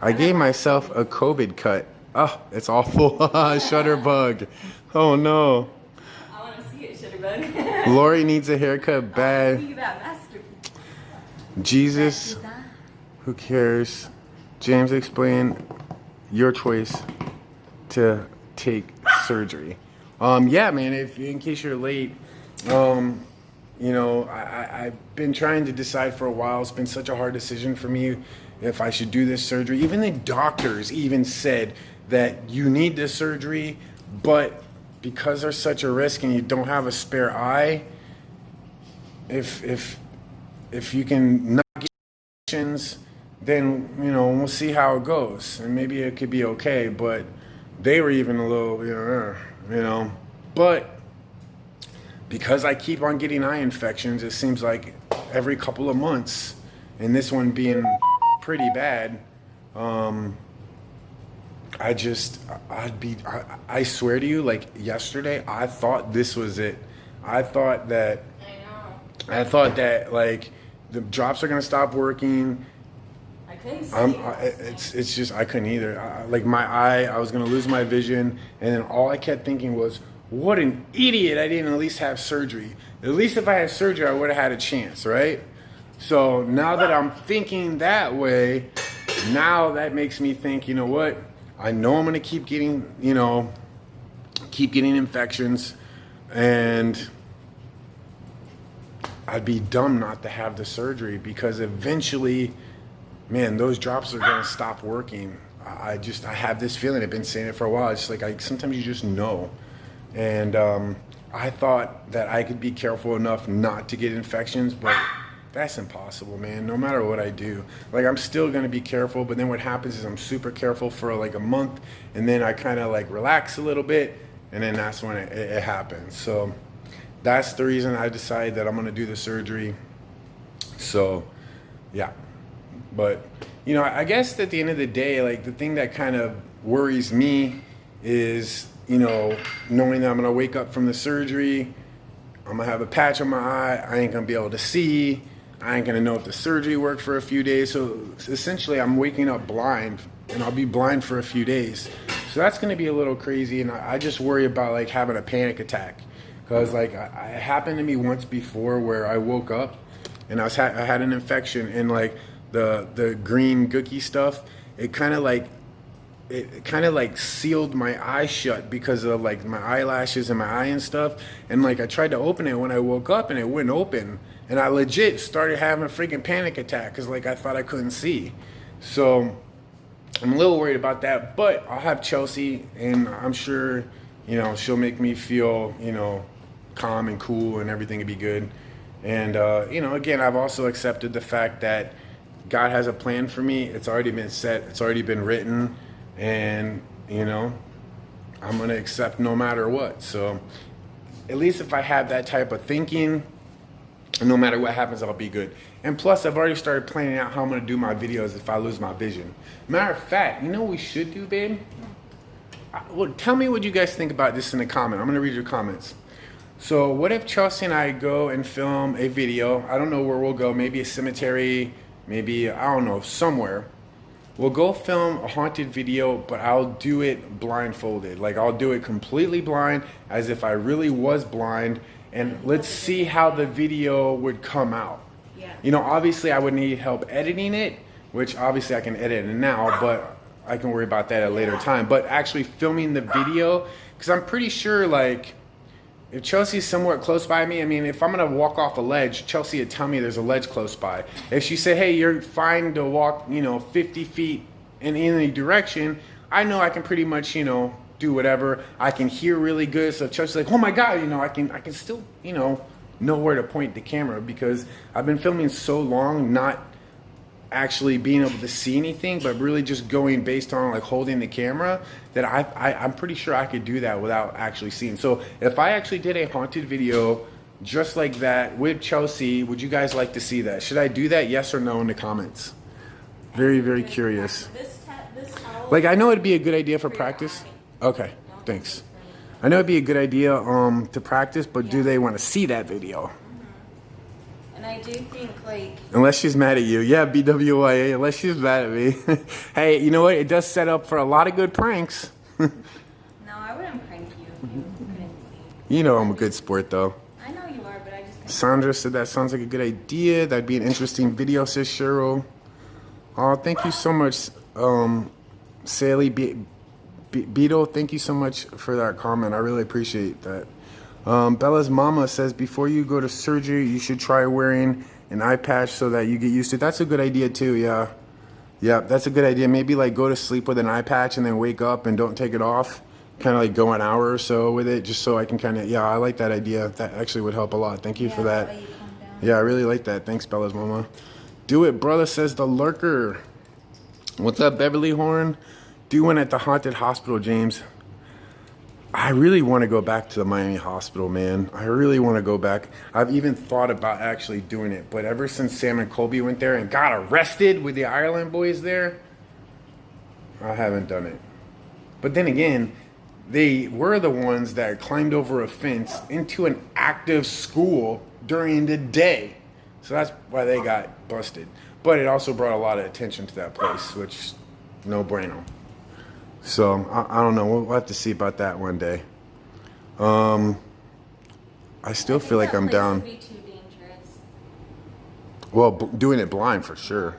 I gave myself a COVID cut. Oh, it's awful. Shutterbug. Oh, no. I want to see it, Shutterbug. Lori needs a haircut bad. See that masterpiece. Jesus. That design. Who cares? James, explain your choice to take surgery. Yeah, man, in case you're late, you know, I've been trying to decide for a while. It's been such a hard decision for me if I should do this surgery. Even the doctors even said that you need this surgery, but because there's such a risk and you don't have a spare eye, if you can not get injections, then, you know, we'll see how it goes. And maybe it could be okay, but they were even a little, you know. But because I keep on getting eye infections, it seems like every couple of months, and this one being pretty bad, I swear to you, like yesterday, I thought this was it. I thought that like the drops are gonna stop working. I couldn't see. It's just I couldn't either. Like my eye, I was gonna lose my vision, and then all I kept thinking was, "What an idiot! I didn't at least have surgery. At least if I had surgery, I would have had a chance, right?" So now that I'm thinking that way, now that makes me think, you know what? I know I'm gonna keep getting infections, and I'd be dumb not to have the surgery because eventually, man, those drops are gonna stop working. I have this feeling. I've been saying it for a while. It's like sometimes you just know. And I thought that I could be careful enough not to get infections, but that's impossible, man. No matter what I do, like I'm still gonna be careful. But then what happens is I'm super careful for like a month, and then I kind of like relax a little bit, and then that's when it happens. So that's the reason I decided that I'm gonna do the surgery. So yeah, but you know, I guess at the end of the day, like the thing that kind of worries me is, you know, knowing that I'm gonna wake up from the surgery, I'm gonna have a patch on my eye, I ain't gonna be able to see, I ain't gonna know if the surgery worked for a few days. So essentially I'm waking up blind, and I'll be blind for a few days. So that's gonna be a little crazy, and I just worry about like having a panic attack. Because like it happened to me once before where I woke up and I had an infection, and like the green gookie stuff, it kind of like sealed my eye shut because of like my eyelashes and my eye and stuff. And like I tried to open it when I woke up and it wouldn't open, and I legit started having a freaking panic attack because like I thought I couldn't see. So I'm a little worried about that, but I'll have Chelsea, and I'm sure, you know, she'll make me feel, you know, calm and cool, and everything will be good. And you know, again, I've also accepted the fact that God has a plan for me. It's already been set, it's already been written, and you know, I'm gonna accept no matter what. So at least if I have that type of thinking, no matter what happens, I'll be good. And plus, I've already started planning out how I'm gonna do my videos if I lose my vision. Matter of fact, you know what we should do, babe? Well, tell me what you guys think about this in the comment. I'm gonna read your comments. So what if Chelsea and I go and film a video? I don't know where we'll go, maybe a cemetery, maybe, I don't know, somewhere. We'll go film a haunted video, but I'll do it blindfolded. Like I'll do it completely blind, as if I really was blind, and let's see how the video would come out. Yeah. You know, obviously I would need help editing it, which obviously I can edit it now, but I can worry about that at a later time. But actually filming the video, because I'm pretty sure like, if Chelsea's somewhat close by me, I mean, if I'm gonna walk off a ledge, Chelsea would tell me there's a ledge close by. If she said, hey, you're fine to walk, you know, 50 feet in any direction, I know I can pretty much, you know, do whatever. I can hear really good. So Chelsea's like, oh my God, you know, I can still, you know where to point the camera, because I've been filming so long, not actually being able to see anything, but really just going based on like holding the camera, that I'm pretty sure I could do that without actually seeing. So if I actually did a haunted video just like that with Chelsea, would you guys like to see that? Should I do that? Yes or no in the comments? Very, very curious. This towel, Like, I know it'd be a good idea for practice. Okay, thanks. I know it'd be a good idea to practice, but do they want to see that video? and I do think like Unless she's mad at you. Yeah, BWYA, unless she's mad at me. Hey, you know what? It does set up for a lot of good pranks. no, I wouldn't prank you if you couldn't see. You know I'm a good sport, though. I know you are, but I just can't. Sandra said that sounds like a good idea. That'd be an interesting video, says Cheryl. Oh, thank you so much, Sally Beetle. Thank you so much for that comment. I really appreciate that. Bella's mama says before you go to surgery, you should try wearing an eye patch so that you get used to it. That's a good idea too. Yeah, that's a good idea. Maybe like go to sleep with an eye patch and then wake up and don't take it off. Kind of like go an hour or so with it, just so I can kind of. Yeah, I like that idea. That actually would help a lot. Thank you for that. That way you calm down. Yeah, I really like that. Thanks, Bella's mama. Do it, brother, says the lurker. What's up, Beverly Horn? Doing at the haunted hospital, James. I really want to go back to the Miami hospital, man. I really want to go back. I've even thought about actually doing it, but ever since Sam and Colby went there and got arrested with the Ireland boys there, I haven't done it. But then again, they were the ones that climbed over a fence into an active school during the day. So that's why they got busted. But it also brought a lot of attention to that place, which, no bueno. So, I don't know. We'll have to see about that one day. I still feel like I'm down. Would be too dangerous. Well, doing it blind for sure.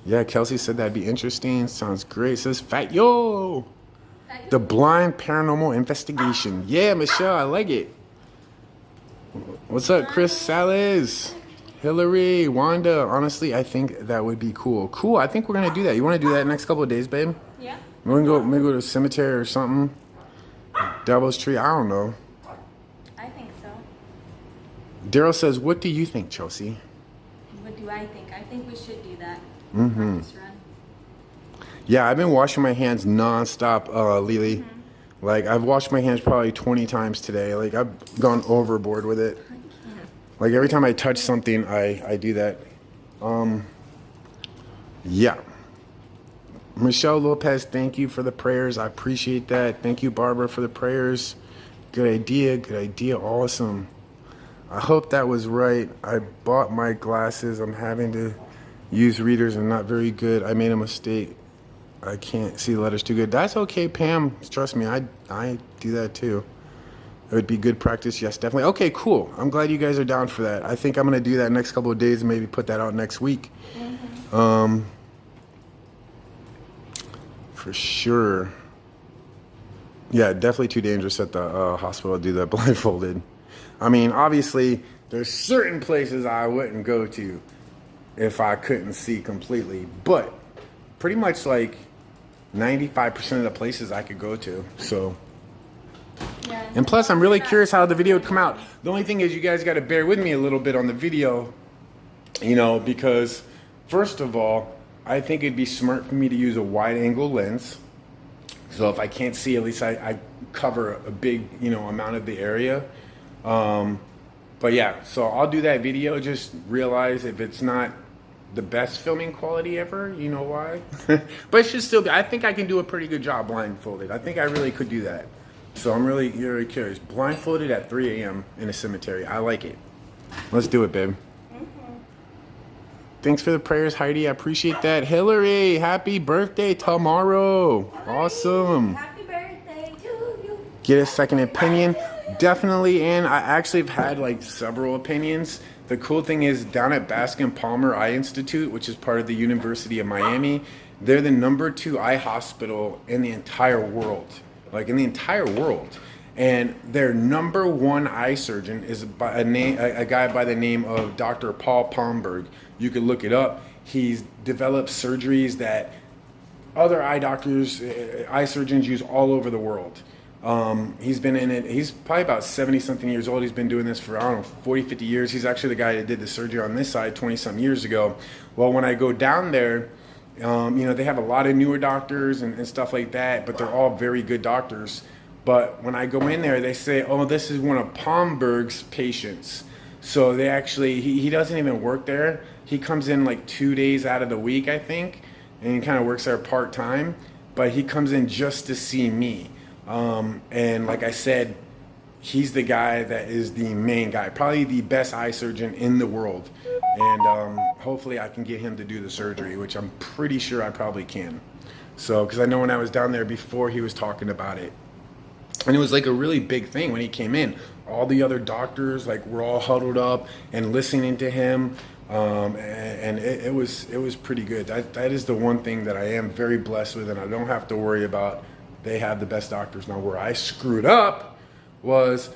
Yeah, Kelsey said that'd be interesting. Sounds great. Says Fat Yo. The blind paranormal investigation. Yeah, Michelle, I like it. What's up, Chris Salas? Hillary, Wanda, honestly, I think that would be cool. Cool, I think we're gonna do that. You wanna do that next couple of days, babe? Yeah. We're gonna go, maybe go to a cemetery or something. Devil's Tree, I don't know. I think so. Daryl says, what do you think, Chelsea? What do I think? I think we should do that. Mm-hmm. Practice run. Yeah, I've been washing my hands nonstop, Lily. Like, I've washed my hands probably 20 times today. Like, I've gone overboard with it. Like, every time I touch something, I do that. Yeah. Michelle Lopez, thank you for the prayers. I appreciate that. Thank you, Barbara, for the prayers. Good idea. Good idea. Awesome. I hope that was right. I bought my glasses. I'm having to use readers. I'm not very good. I made a mistake. I can't see the letters too good. That's okay, Pam. Trust me, I do that too. It would be good practice. Yes, definitely. Okay, cool. I'm glad you guys are down for that. I think I'm going to do that next couple of days and maybe put that out next week. For sure. Yeah, definitely too dangerous at the hospital to do that blindfolded. I mean, obviously, there's certain places I wouldn't go to if I couldn't see completely. But pretty much like 95% of the places I could go to. So... Yeah. And plus, I'm really curious how the video would come out. The only thing is you guys got to bear with me a little bit on the video, you know, because first of all, I think it'd be smart for me to use a wide angle lens. So if I can't see, at least I cover a big, you know, amount of the area. But yeah, so I'll do that video. Just realize if it's not the best filming quality ever, you know why. But it should still be. I think I can do a pretty good job blindfolded. I think I really could do that. So I'm really curious. Blindfolded at 3 a.m. in a cemetery. I like it. Let's do it, babe. Thanks for the prayers, Heidi. I appreciate that. Hillary, happy birthday tomorrow. Awesome. Happy birthday to you. Get a second opinion. Definitely, and I actually have had like several opinions. The cool thing is down at Baskin Palmer Eye Institute, which is part of the University of Miami, they're the #2 eye hospital in the entire world. Like in the entire world. And their #1 eye surgeon is a guy by the name of Dr. Paul Palmberg. You could look it up. He's developed surgeries that other eye doctors, eye surgeons use all over the world. He's been in it. He's probably about 70 something years old. He's been doing this for, I don't know, 40, 50 years. He's actually the guy that did the surgery on this side 20 some years ago. Well, when I go down there, they have a lot of newer doctors and stuff like that, but they're all very good doctors. But when I go in there, they say, oh, this is one of Palmberg's patients. So they actually, he doesn't even work there. He comes in like 2 days out of the week, I think, and he kind of works there part-time, but he comes in just to see me. And like I said, he's the guy that is the main guy, probably the best eye surgeon in the world. And hopefully I can get him to do the surgery, which I'm pretty sure I probably can. So, because I know when I was down there before, he was talking about it. And it was like a really big thing when he came in. All the other doctors like were all huddled up and listening to him. And it was pretty good. That is the one thing that I am very blessed with, and I don't have to worry about. They have the best doctors. Now, where I screwed up was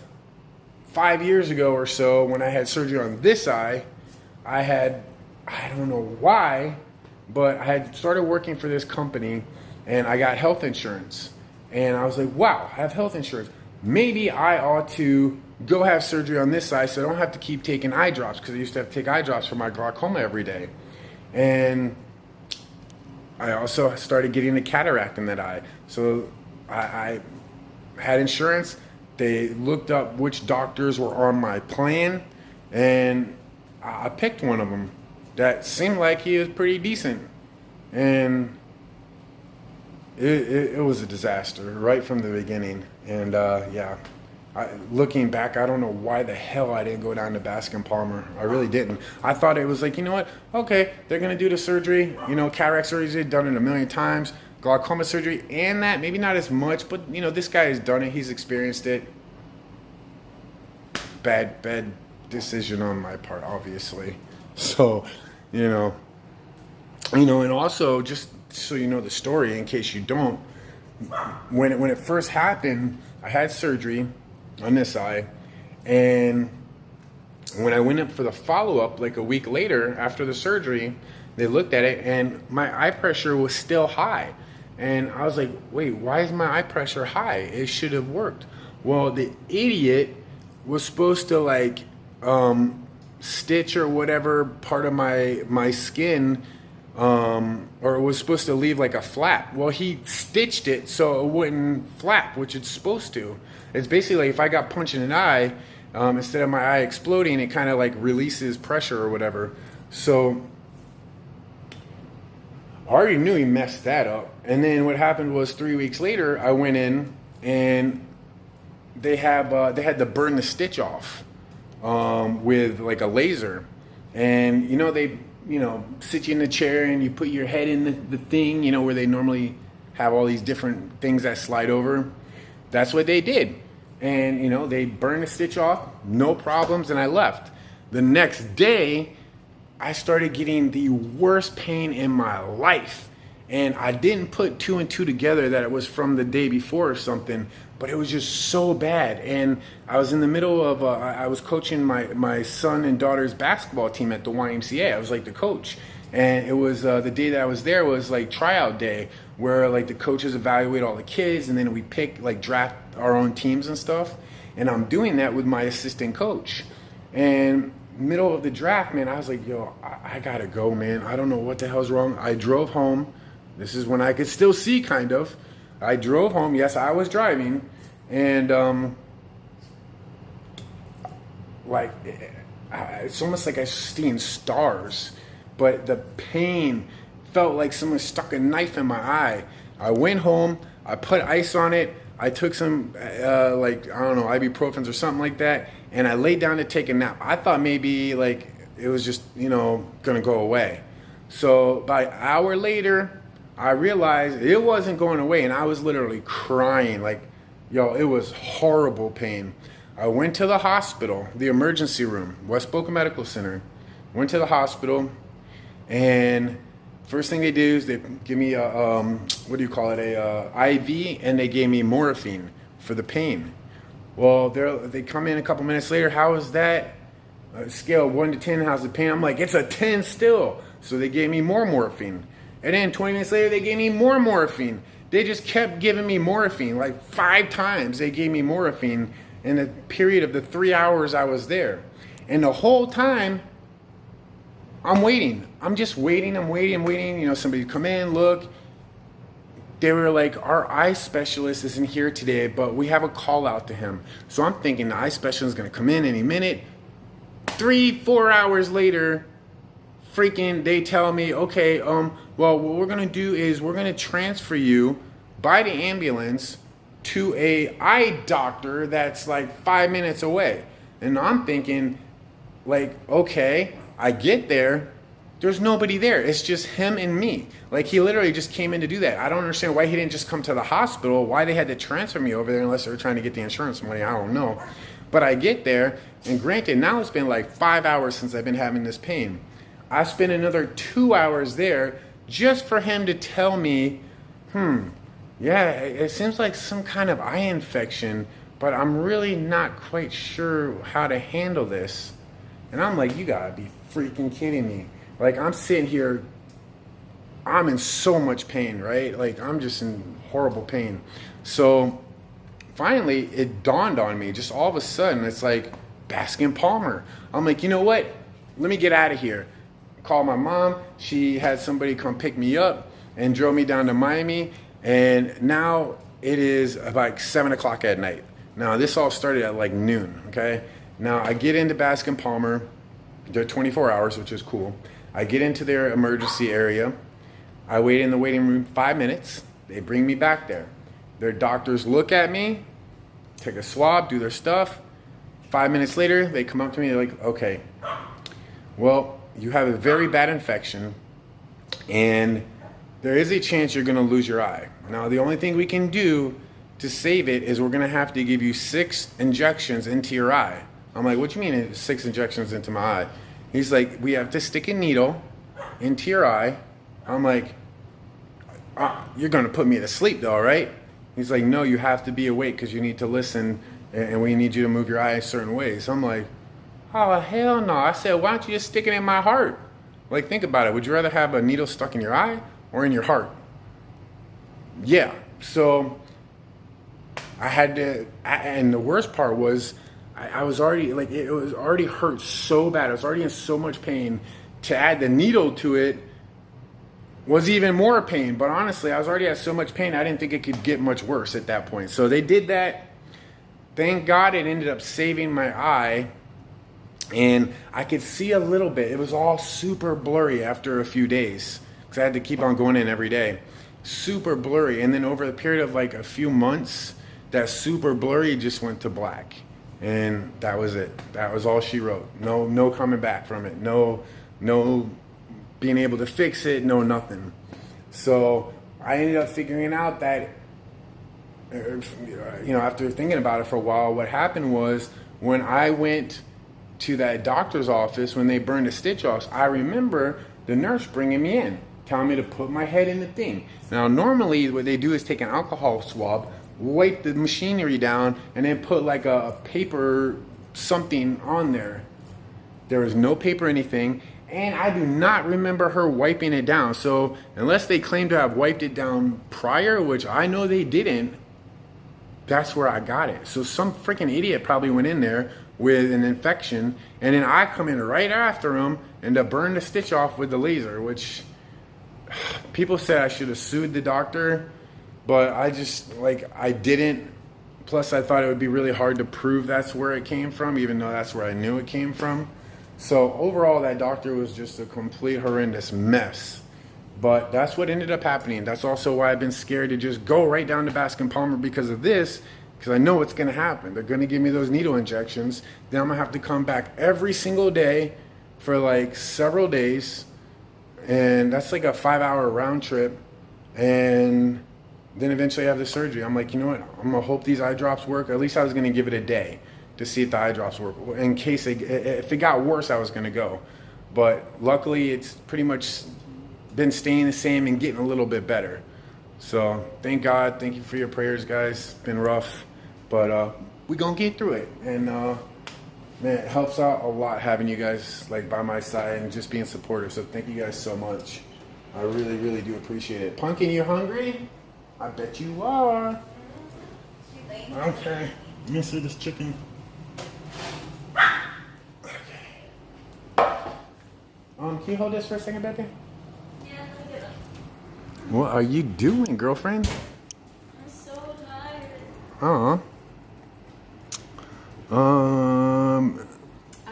5 years ago or so when I had surgery on this eye. I don't know why, but I had started working for this company and I got health insurance. And I was like, wow, I have health insurance. Maybe I ought to go have surgery on this side so I don't have to keep taking eye drops, because I used to have to take eye drops for my glaucoma every day. And I also started getting a cataract in that eye. So I had insurance. They looked up which doctors were on my plan, and I picked one of them that seemed like he was pretty decent. And it was a disaster right from the beginning. And looking back, I don't know why the hell I didn't go down to Bascom Palmer. I really didn't. I thought it was like, you know what? Okay, they're going to do the surgery. Cataract surgery, done it a million times. Glaucoma surgery and that, maybe not as much, but, this guy has done it. He's experienced it. Bad decision on my part, obviously. So, and also, just so you know the story, in case you don't, when it first happened, I had surgery on this eye, and when I went up for the follow-up like a week later after the surgery, they looked at it and my eye pressure was still high. And I was like, wait, why is my eye pressure high? It should have worked. Well, the idiot was supposed to stitch or whatever part of my skin, or was supposed to leave like a flap. Well, he stitched it so it wouldn't flap, which it's supposed to. It's basically like if I got punched in an eye, instead of my eye exploding, it kind of like releases pressure or whatever. So I already knew he messed that up. And then what happened was 3 weeks later, I went in and they had to burn the stitch off with like a laser. And they sit you in the chair and you put your head in the thing, where they normally have all these different things that slide over. That's what they did. And they burned the stitch off, no problems, and I left. The next day, I started getting the worst pain in my life. And I didn't put two and two together that it was from the day before or something, but it was just so bad. And I was in the middle of, I was coaching my son and daughter's basketball team at the YMCA. I was like the coach. And it was the day that I was there was like tryout day, where like the coaches evaluate all the kids and then we pick, like draft our own teams and stuff. And I'm doing that with my assistant coach. And middle of the draft, man, I was like, yo, I gotta go, man. I don't know what the hell's wrong. I drove home. This is when I could still see, kind of. I drove home. Yes, I was driving. And it's almost like I was seeing stars. But the pain felt like someone stuck a knife in my eye. I went home. I put ice on it. I took some, ibuprofens or something like that. And I laid down to take a nap. I thought maybe like it was just, gonna go away. So by an hour later, I realized it wasn't going away, and I was literally crying. Like, it was horrible pain. I went to the hospital, the emergency room, West Boca Medical Center. Went to the hospital, and first thing they do is they give me a IV, and they gave me morphine for the pain. Well, they come in a couple minutes later. How is that? Scale of 1 to 10, how's the pain? I'm like, it's a 10 still. So they gave me more morphine. And then 20 minutes later, they gave me more morphine. They just kept giving me morphine. Like 5 times they gave me morphine in the period of the 3 hours I was there. And the whole time, I'm waiting. I'm just waiting. I'm waiting. You know, somebody come in, look. They were like, our eye specialist isn't here today, but we have a call out to him. So I'm thinking the eye specialist is going to come in any minute. 3-4 hours later, freaking, they tell me, okay, well, what we're going to do is we're going to transfer you by the ambulance to a eye doctor that's like 5 minutes away. And I'm thinking, like, okay, I get there. There's nobody there. It's just him and me. Like, he literally just came in to do that. I don't understand why he didn't just come to the hospital, why they had to transfer me over there unless they were trying to get the insurance money. I don't know. But I get there, and granted, now it's been like 5 hours since I've been having this pain. I spent another 2 hours there just for him to tell me, yeah, it seems like some kind of eye infection, but I'm really not quite sure how to handle this. And I'm like, you gotta be freaking kidding me. Like, I'm sitting here, I'm in so much pain, right? Like, I'm just in horrible pain. So finally, it dawned on me, just all of a sudden, it's like Baskin Palmer. I'm like, you know what? Let me get out of here. Call my mom. She had somebody come pick me up and drove me down to Miami. And now it is like 7 o'clock at night. Now, this all started at like noon, okay? Now, I get into Baskin Palmer. They're 24 hours, which is cool. I get into their emergency area. I wait in the waiting room 5 minutes. They bring me back there. Their doctors look at me, take a swab, do their stuff. 5 minutes later, they come up to me. They're like, okay, well, you have a very bad infection, and there is a chance you're going to lose your eye. Now, the only thing we can do to save it is we're going to have to give you 6 injections into your eye. I'm like, what do you mean 6 injections into my eye? He's like, we have to stick a needle into your eye. I'm like, you're going to put me to sleep though, right? He's like, no, you have to be awake because you need to listen and we need you to move your eye a certain way. So I'm like, oh, hell no. I said, why don't you just stick it in my heart? Like, think about it. Would you rather have a needle stuck in your eye or in your heart? Yeah. So I had to, and the worst part was, I was already, like, it was already hurt so bad. I was already in so much pain. To add the needle to it was even more pain. But honestly, I was already at so much pain, I didn't think it could get much worse at that point. So they did that. Thank God it ended up saving my eye. And I could see a little bit. It was all super blurry after a few days because I had to keep on going in every day. Super blurry. And then over the period of like a few months, that super blurry just went to black. And that was it. That was all she wrote. No coming back from it. No being able to fix it. No nothing. So I ended up figuring out that, after thinking about it for a while, what happened was when I went to that doctor's office, when they burned the stitch off, I remember the nurse bringing me in, telling me to put my head in the thing. Now, normally what they do is take an alcohol swab, wipe the machinery down, and then put like a paper something on there. There was no paper anything, and I do not remember her wiping it down. So unless they claim to have wiped it down prior, which I know they didn't, that's where I got it. So some freaking idiot probably went in there with an infection, and then I come in right after him and to burn the stitch off with the laser, which people said I should have sued the doctor. But I didn't. Plus, I thought it would be really hard to prove that's where it came from, even though that's where I knew it came from. So overall, that doctor was just a complete horrendous mess. But that's what ended up happening. That's also why I've been scared to just go right down to Baskin Palmer because of this, because I know what's going to happen. They're going to give me those needle injections. Then I'm going to have to come back every single day for like several days. And that's like a 5-hour round trip. And then eventually I have the surgery. I'm like, you know what? I'm going to hope these eye drops work. At least I was going to give it a day to see if the eye drops work. In case if it got worse, I was going to go. But luckily, it's pretty much been staying the same and getting a little bit better. So thank God. Thank you for your prayers, guys. It's been rough. But we're going to get through it. And, man, it helps out a lot having you guys like by my side and just being supportive. So thank you guys so much. I really, really do appreciate it. Pumpkin, you hungry? I bet you are. Okay. Let me see this chicken. Okay. Can you hold this for a second, baby? Yeah, let me get it. What are you doing, girlfriend? I'm so tired.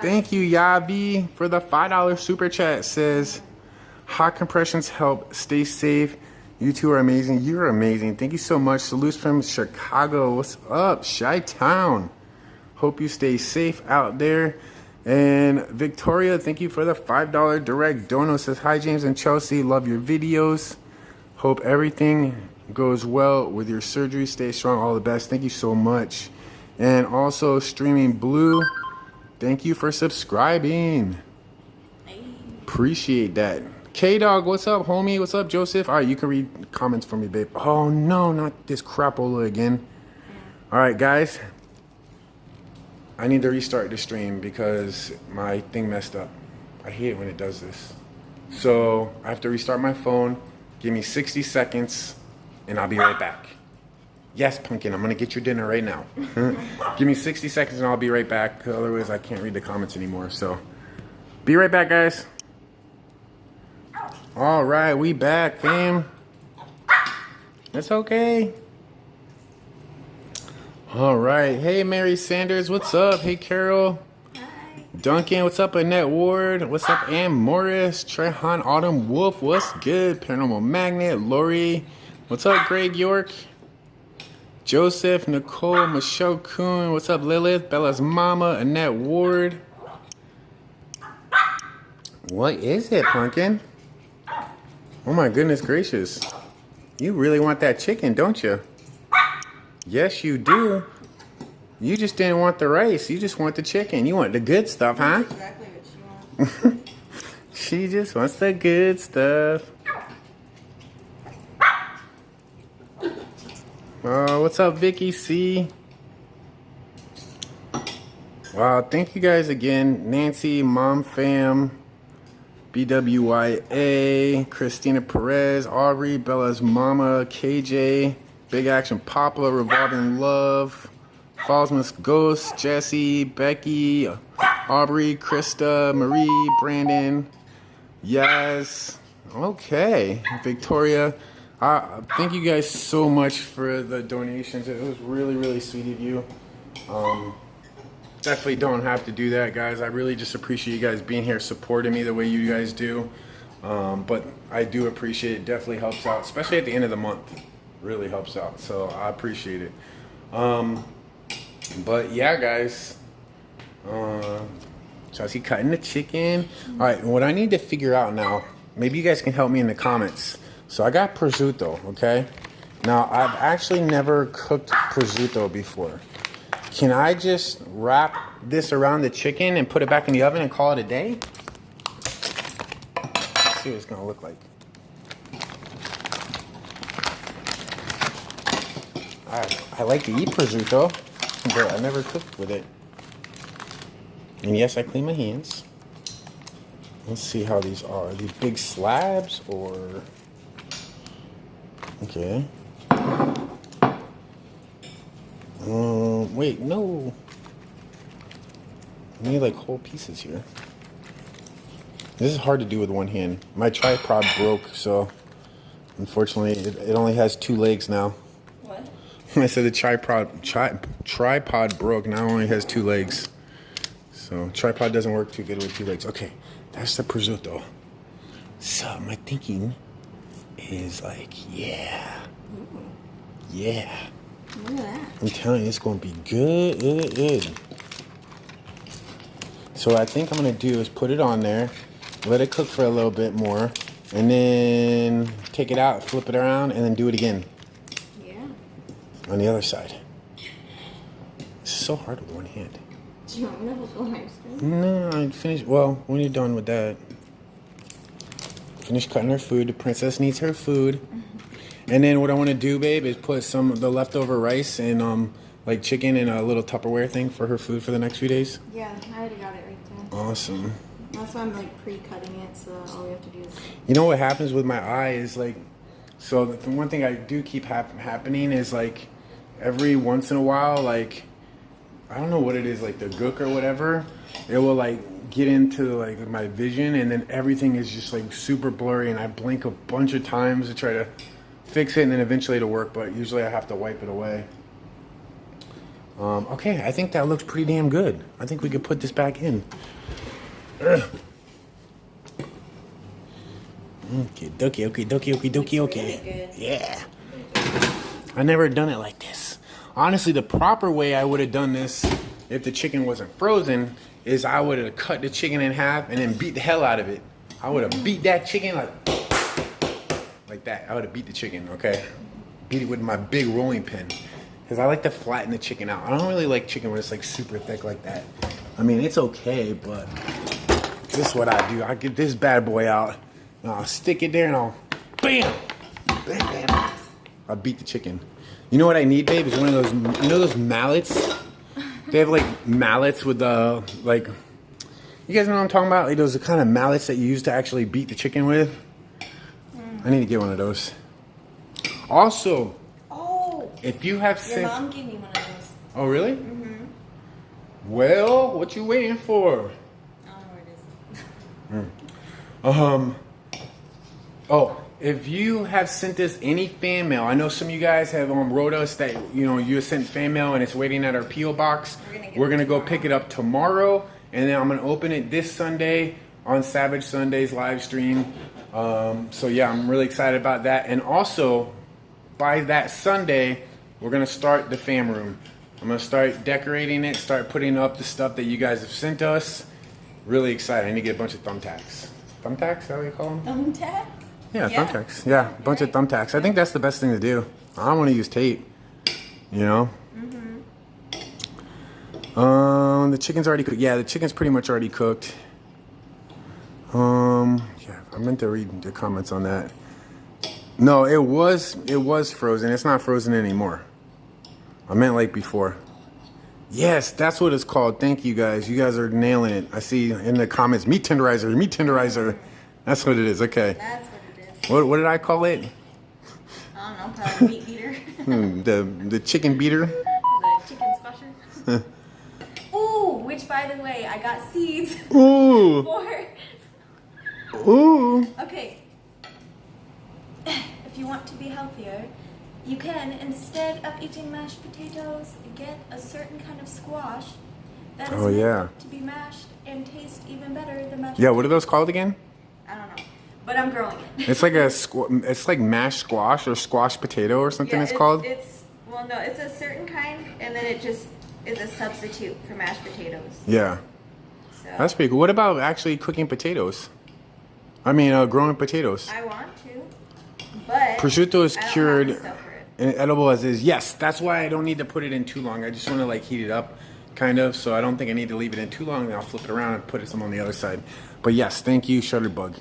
Thank you, Yabi, for the $5 super chat. Says, hot compressions help. Stay safe. You two are amazing. You're amazing. Thank you so much. Salutes from Chicago. What's up, Chi-Town? Hope you stay safe out there. And Victoria, thank you for the $5 direct dono. Says, hi, James and Chelsea. Love your videos. Hope everything goes well with your surgery. Stay strong. All the best. Thank you so much. And also, Streaming Blue, thank you for subscribing. Hey. Appreciate that. K-Dog, what's up, homie? What's up, Joseph? All right, you can read comments for me, babe. Oh, no, not this crapola again. All right, guys. I need to restart the stream because my thing messed up. I hate it when it does this. So I have to restart my phone. Give me 60 seconds, and I'll be right back. Yes, Pumpkin, I'm going to get your dinner right now. Give me 60 seconds, and I'll be right back. Otherwise, I can't read the comments anymore. So be right back, guys. All right, we back, fam. That's okay. All right. Hey, Mary Sanders, what's up? Hey, Carol. Hi. Duncan, what's up? Annette Ward, what's up? Ann Morris, Trehan Autumn Wolf, what's good? Paranormal Magnet, Lori, what's up? Greg York, Joseph, Nicole, Michelle Kuhn, what's up? Lilith, Bella's mama, Annette Ward. What is it, Pumpkin? Oh my goodness gracious. You really want that chicken, don't you? Yes, you do. You just didn't want the rice. You just want the chicken. You want the good stuff, huh? That's exactly what she wants. She just wants the good stuff. What's up, Vicky C? Wow, thank you guys again. Nancy, Mom Fam, BWYA, Christina Perez, Aubrey, Bella's Mama, KJ, Big Action Papa, Revolving Love, Fallsman's Ghost, Jesse, Becky, Aubrey, Krista, Marie, Brandon, Yaz. Okay, Victoria. Thank you guys so much for the donations. It was really, really sweet of you. Definitely don't have to do that, guys. I really just appreciate you guys being here, supporting me the way you guys do. But I do appreciate it. Definitely helps out, especially at the end of the month. Really helps out. So I appreciate it. But yeah, guys. Chelsea cutting the chicken. All right, what I need to figure out now, maybe you guys can help me in the comments. So I got prosciutto, okay? Now, I've actually never cooked prosciutto before. Can I just wrap this around the chicken and put it back in the oven and call it a day? Let's see what it's gonna look like. I like to eat prosciutto, but I never cooked with it. And yes, I clean my hands. Let's see how these are. Are these big slabs or... Okay. Wait, no. I need like whole pieces here. This is hard to do with one hand. My tripod broke, so unfortunately it only has 2 legs now. What? I said the tripod broke, now it only has 2 legs. So tripod doesn't work too good with 2 legs. Okay, that's the prosciutto. So my thinking is like, yeah. Ooh. Yeah. Look at that. I'm telling you, it's going to be good. So what I think I'm going to do is put it on there, let it cook for a little bit more, and then take it out, flip it around, and then do it again. Yeah. On the other side. It's so hard with one hand. Do you want me to hold the ice cream? No, I finished. Well, when you're done with that, finish cutting her food. The princess needs her food. And then what I want to do, babe, is put some of the leftover rice and like chicken in a little Tupperware thing for her food for the next few days. Yeah, I already got it right there. Awesome. That's why I'm like pre-cutting it, so that all we have to do is. You know what happens with my eye is like, so the one thing I do keep happening is like, every once in a while, like, I don't know what it is, like the gook or whatever, it will like get into like my vision, and then everything is just like super blurry, and I blink a bunch of times to try to fix it, and then eventually it'll work, but usually I have to wipe it away. Okay, I think that looks pretty damn good. I think we could put this back in. Ugh. Okay, okay. Yeah. I never done it like this. Honestly, the proper way I would have done this if the chicken wasn't frozen is I would have cut the chicken in half and then beat the hell out of it. I would have beat that chicken like that. I would have beat the chicken, okay? Beat it with my big rolling pin. Because I like to flatten the chicken out. I don't really like chicken when it's like super thick like that. I mean, it's okay, but this is what I do. I get this bad boy out, and I'll stick it there, and I'll bam, bam, bam. I beat the chicken. You know what I need, babe? Is one of those, you know those mallets? They have like mallets with like, you guys know what I'm talking about? Like those kind of mallets that you use to actually beat the chicken with. I need to get one of those. Also, if you have your mom gave me one of those. Oh, really? Mm-hmm. Well, what you waiting for? I don't know where it is. Oh, if you have sent us any fan mail, I know some of you guys have wrote us that, you know, you sent fan mail and it's waiting at our P.O. box. We're gonna go pick it up tomorrow, and then I'm gonna open it this Sunday on Savage Sunday's live stream. So yeah, I'm really excited about that. And also, by that Sunday, we're going to start the fam room. I'm going to start decorating it, start putting up the stuff that you guys have sent us. Really excited. I need to get a bunch of thumbtacks. Thumbtacks? Is that what you call them? Thumbtacks? Yeah, thumbtacks. Yeah, a bunch of thumbtacks. I think that's the best thing to do. I don't want to use tape, you know? The chicken's already cooked. Yeah, the chicken's pretty much already cooked. Yeah, I meant to read the comments on that. No, it was frozen. It's not frozen anymore. I meant like before. Yes, that's what it's called. Thank you guys. You guys are nailing it. I see in the comments, meat tenderizer, meat tenderizer. That's what it is. Okay. That's what it is. What did I call it? I don't know, probably meat beater. The chicken beater. The chicken squasher. Ooh, which by the way, I got seeds. Ooh. For. Ooh. Okay. If you want to be healthier, you can, instead of eating mashed potatoes, get a certain kind of squash that is meant to be mashed and taste even better than mashed potatoes. What are those called again? I don't know, but I'm growing it. It's like it's like mashed squash or squash potato or something. It's called. It's a certain kind, and then it just is a substitute for mashed potatoes. Yeah, so that's pretty cool. What about actually cooking potatoes? I mean, growing potatoes. I want to. But prosciutto is cured and edible as is. Yes, that's why I don't need to put it in too long. I just want to like heat it up, kind of. So I don't think I need to leave it in too long. Then I'll flip it around and put some on the other side. But yes, thank you, Shutterbug.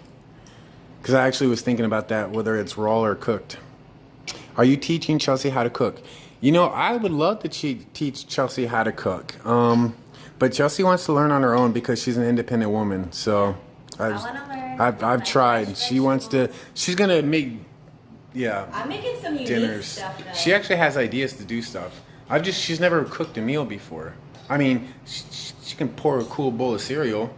Because I actually was thinking about that, whether it's raw or cooked. Are you teaching Chelsea how to cook? You know, I would love to teach Chelsea how to cook. But Chelsea wants to learn on her own because she's an independent woman. So I've tried. She wants to. She's gonna make. Yeah. I'm making some unique dinners. Stuff though. She actually has ideas to do stuff. She's never cooked a meal before. I mean, she can pour a cool bowl of cereal,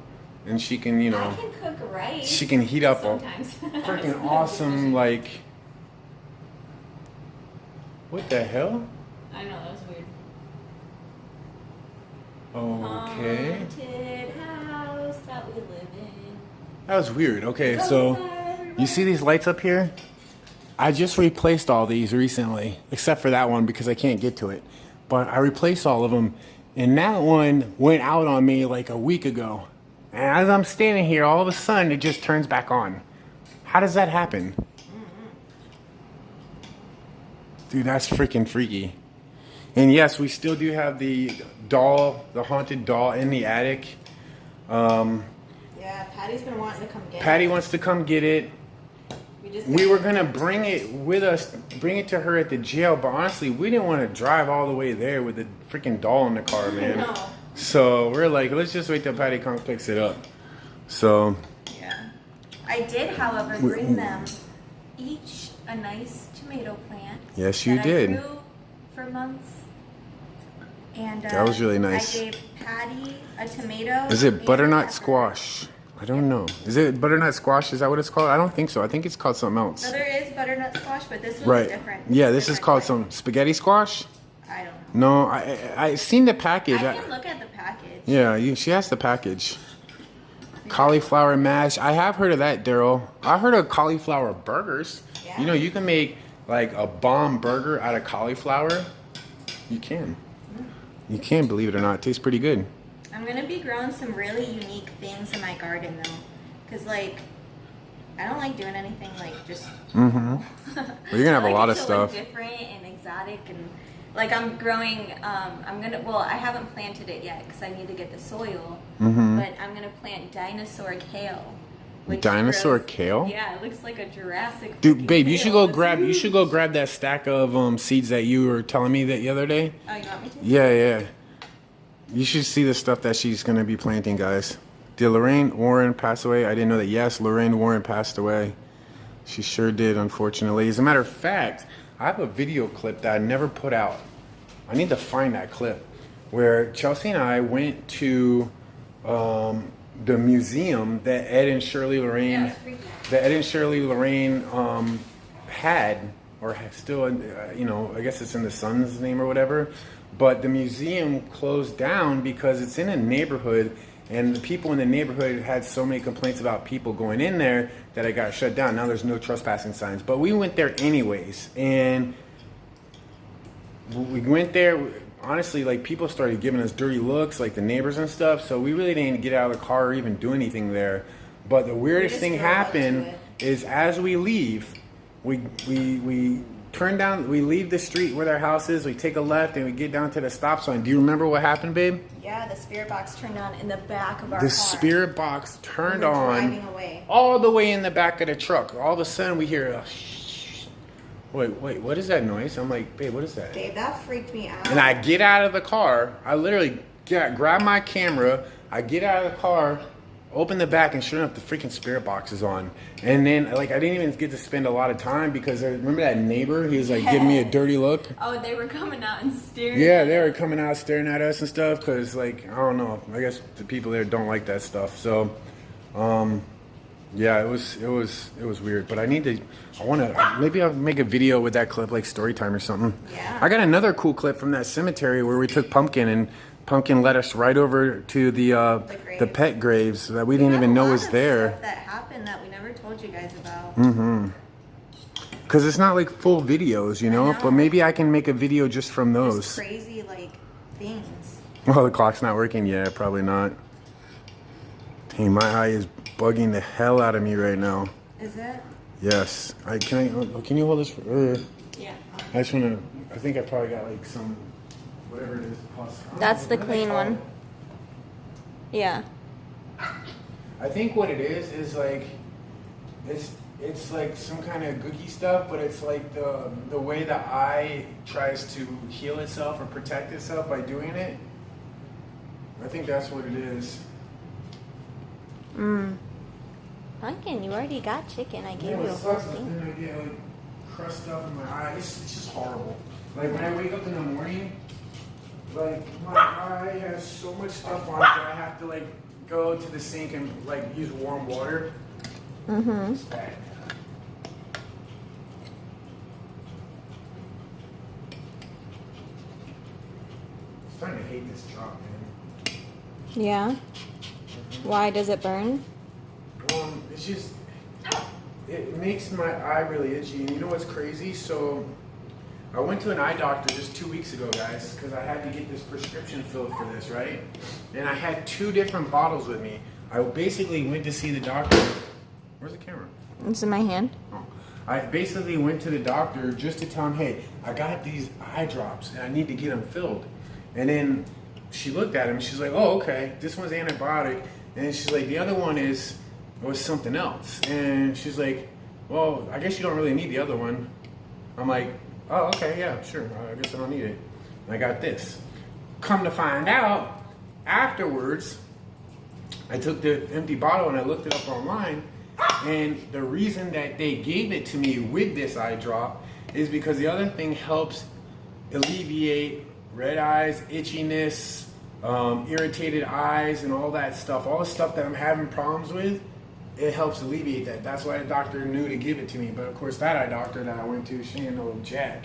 and she can, you know. I can cook rice. She can heat up sometimes. a freaking awesome like. What the hell? I know, that was weird. Okay. Haunted house that we live in. That was weird. Okay, so you see these lights up here? I just replaced all these recently, except for that one because I can't get to it. But I replaced all of them, and that one went out on me like a week ago. And as I'm standing here, all of a sudden it just turns back on. How does that happen? Dude, that's freaking freaky. And yes, we still do have the doll, the haunted doll in the attic. Yeah, Patty's been wanting to come get it. Patty wants to come get it. We were gonna bring it with us, bring it to her at the jail, but honestly, we didn't want to drive all the way there with the freaking doll in the car, man. No. So we're like, let's just wait till Patty picks it up. So Yeah. I did, however, bring them each a nice tomato plant. Yes, you that did. I grew for months. And that was really nice. I gave Patty a tomato. Is it and a butternut pepper. squash? I don't know. Is it butternut squash? Is that what it's called? I don't think so. I think it's called something else. No, there is butternut squash, but this one's Right. different. Yeah, this is different called type. some spaghetti squash. I don't know. No, I seen the package. I can look at the package. Yeah, she has the package. Cauliflower mash. I have heard of that, Daryl. I heard of cauliflower burgers. Yeah. You know, you can make like a bomb burger out of cauliflower. You can. You can, believe it or not. It tastes pretty good. I'm going to be growing some really unique things in my garden, though. Because, like, I don't like doing anything, like, just... Mm-hmm. Well, you're going to have a lot of stuff. Different and exotic and... Like, I'm growing, I'm going to... Well, I haven't planted it yet because I need to get the soil. Mm-hmm. But I'm going to plant dinosaur kale. which Dinosaur grows- kale? Yeah, it looks like a Jurassic. Dude, freaking babe, you should kale. go It's grab. You huge. should go grab that stack of seeds that you were telling me that the other day. Oh, you want me to? Yeah, yeah. You should see the stuff that she's gonna be planting, guys. Did Lorraine Warren pass away? I didn't know that. Yes, Lorraine Warren passed away. She sure did, unfortunately. As a matter of fact, I have a video clip that I never put out. I need to find that clip where Chelsea and I went to the museum that Ed and Shirley Lorraine, Yeah, it's freaky. that Ed and Shirley Lorraine had, or still, you know, I guess it's in the son's name or whatever. But the museum closed down because it's in a neighborhood, and the people in the neighborhood had so many complaints about people going in there that it got shut down. Now there's no trespassing signs. But we went there anyways, and we went there. Honestly, like, people started giving us dirty looks, like the neighbors and stuff. So we really didn't get out of the car or even do anything there. But the weirdest just thing drove up to happened it. is as we leave, we turn down, we leave the street where their house is, we take a left, and we get down to the stop sign. Do you remember what happened, babe? Yeah, the spirit box turned on in the back of our The car. spirit box turned We were on driving away. all the way in the back of the truck. All of a sudden, we hear a wait, what is that noise? I'm like, babe, what is that? Babe, that freaked me out. And I get out of the car. I literally grab my camera. I get out of the car, open the back, and sure enough, the freaking spirit box is on. And then, like, I didn't even get to spend a lot of time because I remember that neighbor. He was like giving me a dirty look. Oh, they were coming out and staring. Yeah, at they were us. coming out staring at us and stuff because, like, I don't know. I guess the people there don't like that stuff. So, yeah, it was weird. But I want to, maybe I'll make a video with that clip, like story time or something. Yeah. I got another cool clip from that cemetery where we took Pumpkin, and Pumpkin led us right over to the graves. pet graves that we We didn't have even a know lot was of there. stuff that happened that we never told you guys about. Because it's not like full videos, you know? know. But maybe I can make a video just from Just those. crazy like things. Well, the clock's not working. Yeah, probably not. Dang, my eye is bugging the hell out of me right now. Is it? Yes. Can you hold this for? Yeah. I just want to. I think I probably got like some, whatever it is. Plus, I don't That's know, the what do they clean call one. it? Yeah. I think what it is like, it's like some kind of gooky stuff, but it's like the way the eye tries to heal itself or protect itself by doing it. I think that's what it is. Pumpkin, you already got chicken. I gave Yeah, you what a whole sucks is thing. then I get like crust stuff in my eye. It's just horrible. Like when I wake up in the morning, like my eye has so much stuff on it that I have to like go to the sink and like use warm water. It's bad. I'm starting to hate this job, man. Yeah. Why does it burn? It's just, it makes my eye really itchy. And you know what's crazy? So I went to an eye doctor just 2 weeks ago, guys, because I had to get this prescription filled for this, right? And I had 2 different bottles with me. I basically went to see the doctor. Where's the camera? It's in my hand. Oh. I basically went to the doctor just to tell him, hey, I got these eye drops and I need to get them filled. And then she looked at him. She's like, oh, okay, this one's antibiotic. And she's like, the other one was something else. And she's like, well, I guess you don't really need the other one. I'm like, oh, okay, yeah, sure. I guess I don't need it. And I got this. Come to find out, afterwards, I took the empty bottle and I looked it up online, and the reason that they gave it to me with this eye drop is because the other thing helps alleviate red eyes, itchiness, irritated eyes, and all that stuff. All the stuff that I'm having problems with, it helps alleviate that. That's why the doctor knew to give it to me. But of course, that eye doctor that I went to, she ain't no jack.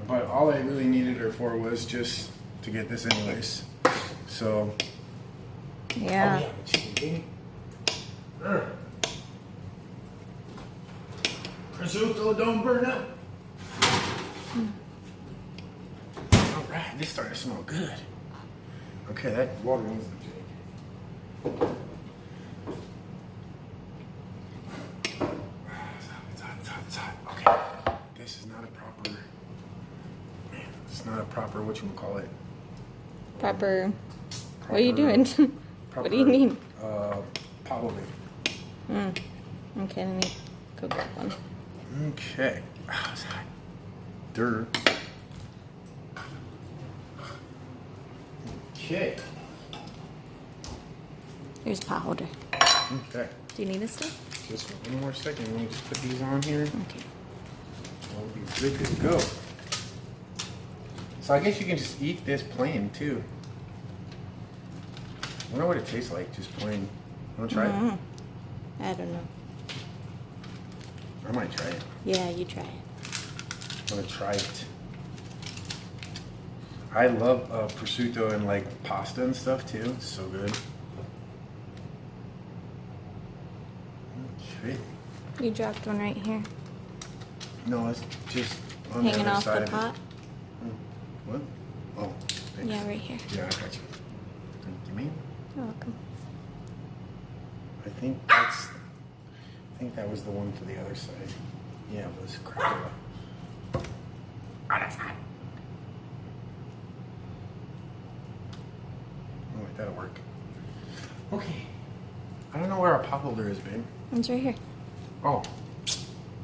But all I really needed her for was just to get this anyways. So, Yeah. oh, yeah, chicken, baby. Prosciutto, don't burn up. All right, this starting to smell good. Okay, that water needs to drink. It's hot. Okay, this is not a proper. Man, it's not a proper. What you call it? Proper. What are you doing? What do you need? Probably. Okay, let me go grab one. Okay. Ah, it's hot. Dirt. Okay. Here's powder. Okay. Do you need this stuff? Just one more second. Let me just put these on here. Okay. We'll be good to go. So I guess you can just eat this plain too. I wonder what it tastes like, just plain. Want to try it? I don't know. I might try it. Yeah, you try it. I'm gonna try it. I love prosciutto and like pasta and stuff too. It's so good. Okay. You dropped one right here. No, it's just on Hanging the other off side the of pot? it. What? Oh, thanks. Yeah, right here. Yeah, I got you. Thank you, man. You're welcome. I think that was the one for the other side. Yeah, it was crap. Oh, that's hot. Oh, wait, that'll work. Okay. I don't know where our pop holder is, babe. It's right here. Oh.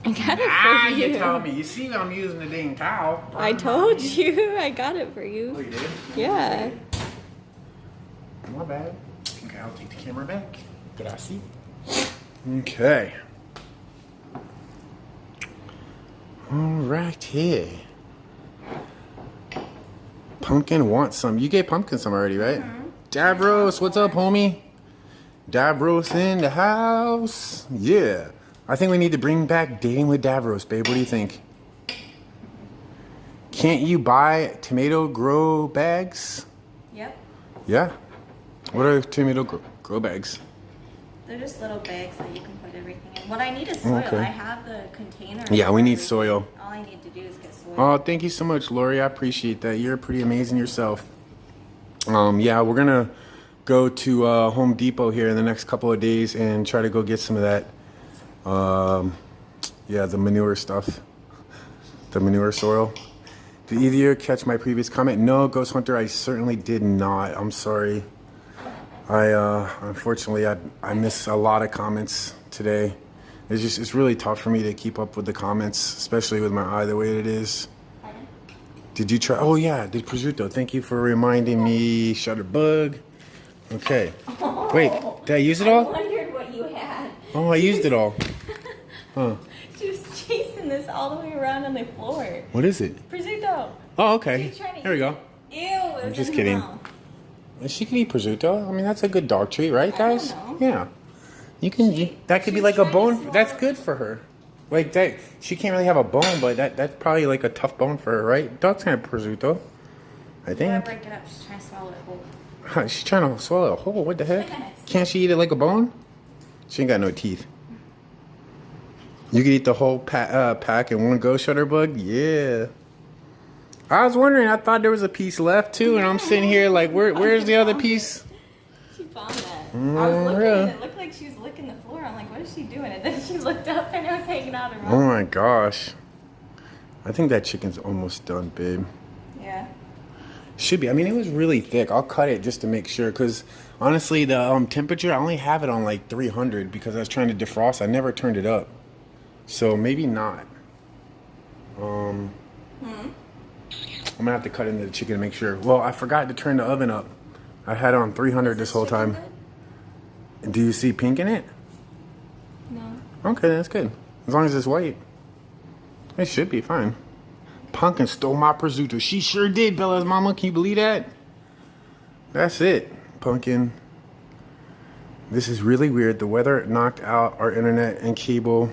I got it Ah, for you you. tell me. You see I'm using the dang towel. I told you. I got it for Oh, you. you did? Yeah. My bad. Okay, I'll take the camera back. Gracias. Okay. All right here. Pumpkin wants some. You gave Pumpkin some already, right? Davros, what's up, homie? Davros in the house. Yeah. I think we need to bring back dating with Davros, babe. What do you think? Can't you buy tomato grow bags? Yep. Yeah. What are tomato grow bags? They're just little bags that you can put everything in. What I need is soil. Okay. I have the container. Yeah, we need everything. soil. All I need to do is get soil. Oh, thank you so much, Lori. I appreciate that. You're pretty amazing yourself. Yeah, we're gonna go to Home Depot here in the next couple of days and try to go get some of that. Yeah, the manure stuff, the manure soil. Did either of you catch my previous comment? No, Ghost Hunter, I certainly did not. I'm sorry. Unfortunately, I missed a lot of comments today. It's really tough for me to keep up with the comments, especially with my eye the way it is. Did you try? Oh yeah, the prosciutto. Thank you for reminding me. Shutterbug. Okay. Wait, did I use it I all? wondered what you had. Oh, I used it all. Huh. She was chasing this all the way around on the floor. What is it? Prosciutto. Oh, okay. She's trying to Here we eat go. it. Ew, it was I'm just in her kidding. mouth. She can eat prosciutto. I mean, that's a good dog treat, right, guys? know. Yeah. You can. that could be she's like a trying to bone. swallow. That's good for her. Like that. She can't really have a bone, but that's probably like a tough bone for her, right? Dogs can have prosciutto. I Yeah, think. break it up. She's trying to swallow it whole. Huh, she's trying to swallow a whole. What the heck? Yes. Can't she eat it like a bone? She ain't got no teeth. You could eat the whole pack in one go, Shutterbug? Yeah. I was wondering, I thought there was a piece left too, and I'm sitting here like, where's the other piece? She found that. I was looking really? and it looked like she was licking the floor. I'm like, what is she doing? And then she looked up and it was hanging out her mouth. Oh my gosh. I think that chicken's almost done, babe. Yeah. Should be. I mean, it was really thick. I'll cut it just to make sure, because honestly, the temperature, I only have it on like 300 because I was trying to defrost. I never turned it up. So maybe not. I'm gonna have to cut into the chicken to make sure. Well, I forgot to turn the oven up. I had it on 300 this whole time. Do you see pink in it? No. Okay, that's good. As long as it's white. It should be fine. Pumpkin stole my prosciutto. She sure did, Bella's mama. Can you believe that? That's it, Pumpkin. This is really weird. The weather knocked out our internet and cable.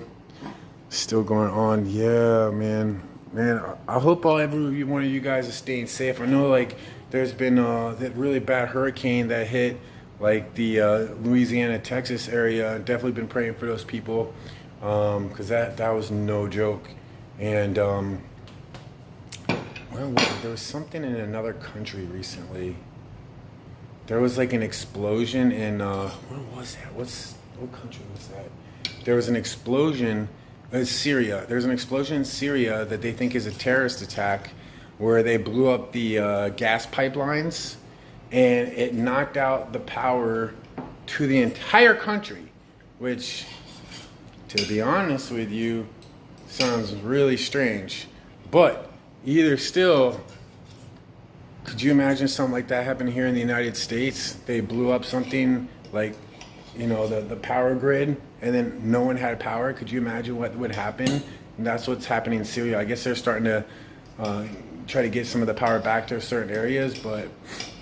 Still going on. Yeah, man. Man, I hope every one of you guys is staying safe. I know, like, there's been that really bad hurricane that hit, like, the Louisiana, Texas area. Definitely been praying for those people, because that was no joke. And where was it? There was something in another country recently. There was like an explosion in where was that? What country was that? There was an explosion in Syria. There's an explosion in Syria that they think is a terrorist attack, where they blew up the gas pipelines, and it knocked out the power to the entire country, which, to be honest with you, sounds really strange. But either still, could you imagine something like that happening here in the United States? They blew up something like, you know, the power grid, and then no one had power. Could you imagine what would happen? And that's what's happening in Syria. I guess they're starting to try to get some of the power back to certain areas, but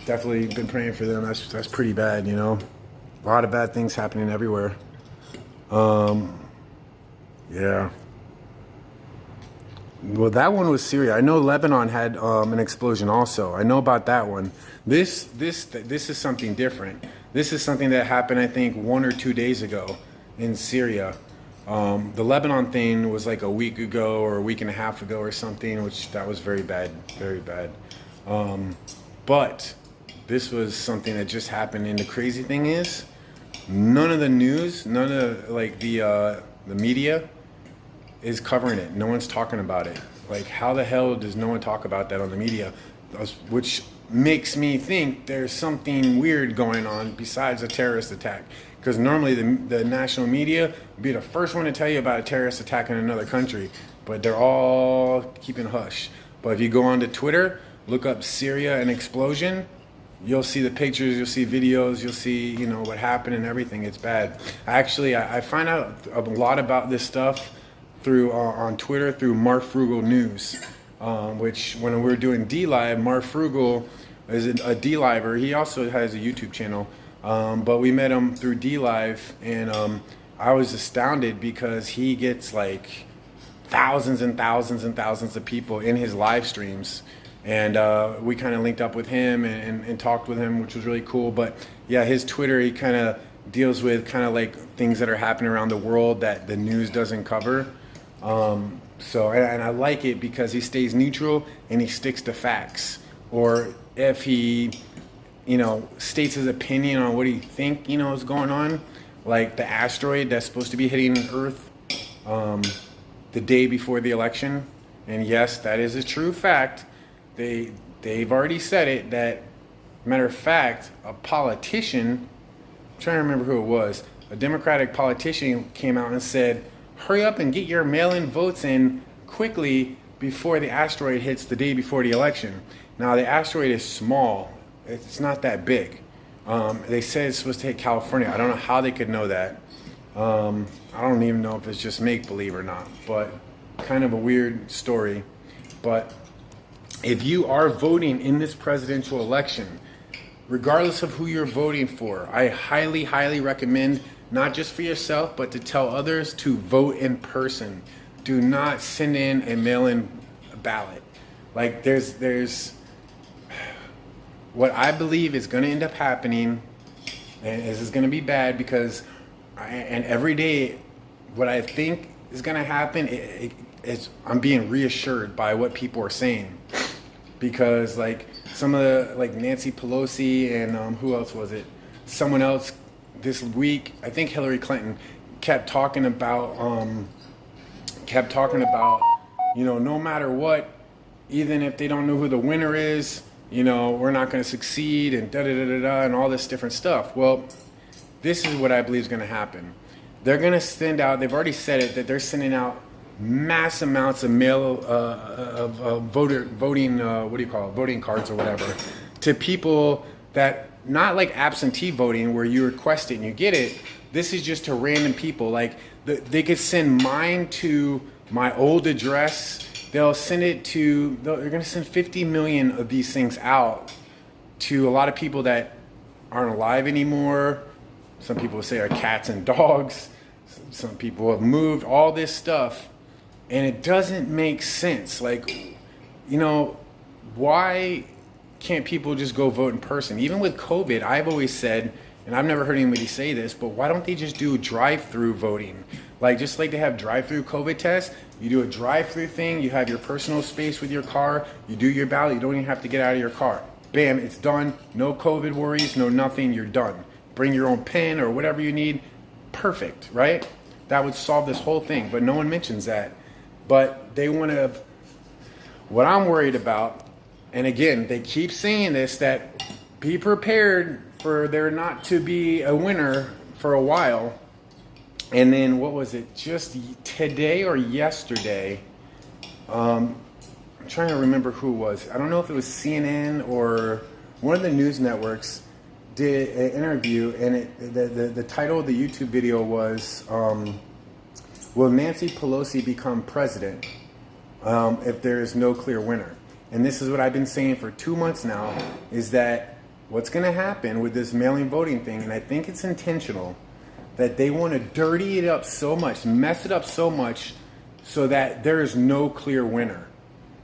definitely been praying for them. That's pretty bad, you know. A lot of bad things happening everywhere. Yeah. Well, that one was Syria. I know Lebanon had an explosion also. I know about that one. This is something different. This is something that happened, I think, 1 or 2 days ago in Syria. The Lebanon thing was like a week ago or a week and a half ago or something, which that was very bad, very bad. But this was something that just happened, and the crazy thing is, none of the news, none of like the media is covering it. No one's talking about it. Like, how the hell does no one talk about that on the media? Which makes me think there's something weird going on besides a terrorist attack. Because normally the national media would be the first one to tell you about a terrorist attack in another country, but they're all keeping hush. But if you go onto Twitter, look up Syria and explosion, you'll see the pictures, you'll see videos, you'll see, you know, what happened and everything. It's bad. Actually, I find out a lot about this stuff through on Twitter through Mark Frugal News, which when we were doing D-Live, Mark Frugal is a D-Liver. He also has a YouTube channel, but we met him through D-Live, and I was astounded because he gets like thousands and thousands and thousands of people in his live streams, and we kind of linked up with him and talked with him, which was really cool. But yeah, his Twitter, he kind of deals with kind of like things that are happening around the world that the news doesn't cover. So, and I like it because he stays neutral and he sticks to facts. Or if he, you know, states his opinion on what he think, you know, is going on, like the asteroid that's supposed to be hitting Earth the day before the election. And yes, that is a true fact. They've already said it. That, matter of fact, a politician, I'm trying to remember who it was, a Democratic politician came out and said, hurry up and get your mail-in votes in quickly before the asteroid hits the day before the election. Now, the asteroid is small. It's not that big. They said it's supposed to hit California. I don't know how they could know that. I don't even know if it's just make-believe or not, but kind of a weird story. But if you are voting in this presidential election, regardless of who you're voting for, I highly, highly recommend, not just for yourself, but to tell others to vote in person. Do not send in a mail-in ballot. Like, there's what I believe is going to end up happening, and this is going to be bad because, and every day, what I think is going to happen, I'm being reassured by what people are saying. Because, like, some of the, like, Nancy Pelosi and who else was it? Someone else this week, I think Hillary Clinton, kept talking about, you know, no matter what, even if they don't know who the winner is, you know, we're not going to succeed, and da-da-da-da-da, and all this different stuff. Well, this is what I believe is going to happen. They're going to send out, they've already said it, that they're sending out mass amounts of voting cards or whatever to people that not like absentee voting where you request it and you get it. This is just to random people. Like they could send mine to my old address. They'll send it to, they're going to send 50 million of these things out to a lot of people that aren't alive anymore. Some people say are cats and dogs. Some people have moved, all this stuff. And it doesn't make sense. Like, you know, why can't people just go vote in person? Even with COVID, I've always said, and I've never heard anybody say this, but why don't they just do drive-through voting? Like, just like they have drive-through COVID tests, you do a drive-through thing, you have your personal space with your car, you do your ballot, you don't even have to get out of your car. Bam, it's done. No COVID worries, no nothing, you're done. Bring your own pen or whatever you need. Perfect, right? That would solve this whole thing, but no one mentions that. But they want to, what I'm worried about, and again, they keep saying this, that be prepared for there not to be a winner for a while. And then what was it, just today or yesterday, I'm trying to remember who it was. I don't know if it was CNN or one of the news networks did an interview, and the title of the YouTube video was, will Nancy Pelosi become president if there is no clear winner? And this is what I've been saying for 2 months now, is that what's going to happen with this mail-in voting thing, and I think it's intentional, that they want to dirty it up so much, mess it up so much, so that there is no clear winner.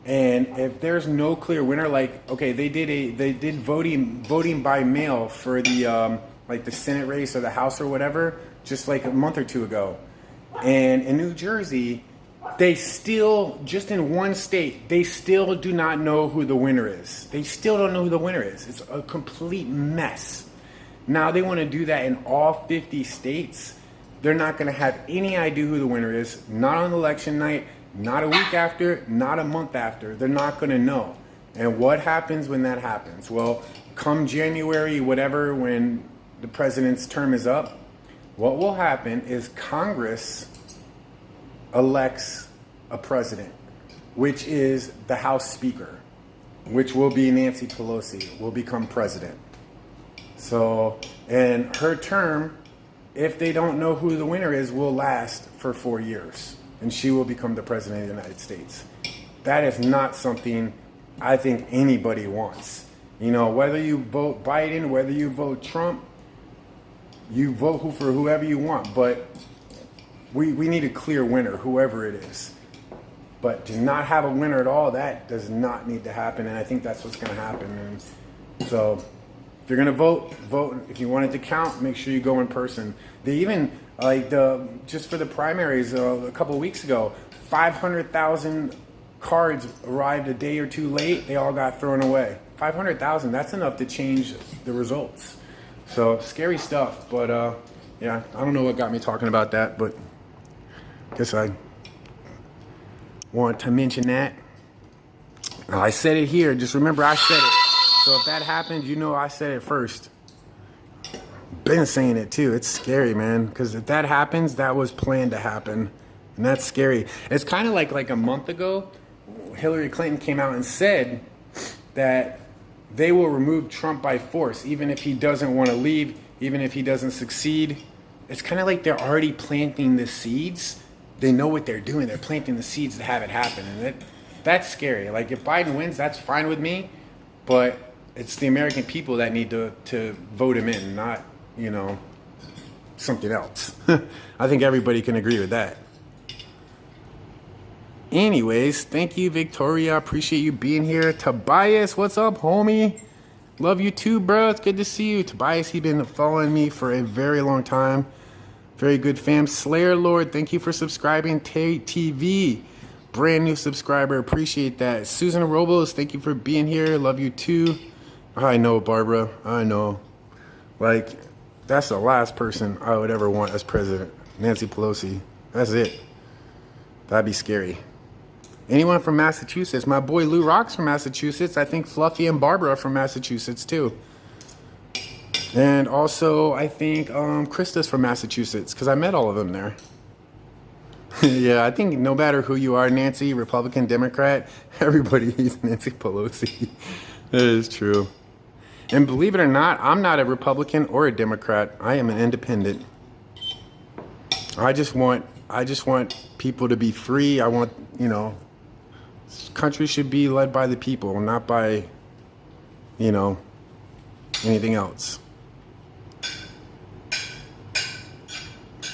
And if there's no clear winner, like, okay, they did voting by mail for the like the Senate race or the House or whatever, just like a month or two ago. And in New Jersey, they still, just in one state, they still do not know who the winner is. They still don't know who the winner is. It's a complete mess. Now they want to do that in all 50 states. They're not going to have any idea who the winner is, not on election night, not a week after, not a month after. They're not going to know. And what happens when that happens? Well, come January, whatever, when the president's term is up, what will happen is Congress elects a president, which is the House Speaker, which will be Nancy Pelosi, will become president. So, and her term, if they don't know who the winner is, will last for 4 years. And she will become the president of the United States. That is not something I think anybody wants. You know, whether you vote Biden, whether you vote Trump, you vote for whoever you want. But we need a clear winner, whoever it is. But to not have a winner at all, that does not need to happen. And I think that's what's going to happen. And so if you're going to vote, vote. If you want it to count, make sure you go in person. They even, like, just for the primaries a couple of weeks ago, 500,000 cards arrived a day or two late. They all got thrown away. 500,000, that's enough to change the results. So scary stuff. But yeah, I don't know what got me talking about that, but I guess I want to mention that. I said it here. Just remember I said it. So if that happens, you know I said it first. Been saying it too. It's scary, man. Because if that happens, that was planned to happen. And that's scary. It's kind of like a month ago, Hillary Clinton came out and said that they will remove Trump by force, even if he doesn't want to leave, even if he doesn't succeed. It's kind of like they're already planting the seeds. They know what they're doing. They're planting the seeds to have it happen. And that's scary. Like, if Biden wins, that's fine with me. But it's the American people that need to vote him in, not, you know, something else. I think everybody can agree with that. Anyways, thank you, Victoria. Appreciate you being here. Tobias, what's up, homie? Love you too, bro. It's good to see you. Tobias, he's been following me for a very long time. Very good fam. Slayer Lord, thank you for subscribing. TV, brand new subscriber. Appreciate that. Susan Robles, thank you for being here. Love you too. I know, Barbara. I know. Like, that's the last person I would ever want as president. Nancy Pelosi. That's it. That'd be scary. Anyone from Massachusetts? My boy Lou Rock's from Massachusetts. I think Fluffy and Barbara are from Massachusetts too. And also, I think Krista's from Massachusetts, because I met all of them there. Yeah, I think no matter who you are, Nancy, Republican, Democrat, everybody hates Nancy Pelosi. That is true. And believe it or not, I'm not a Republican or a Democrat. I am an independent. I just want people to be free. I want, this country should be led by the people, not by, anything else.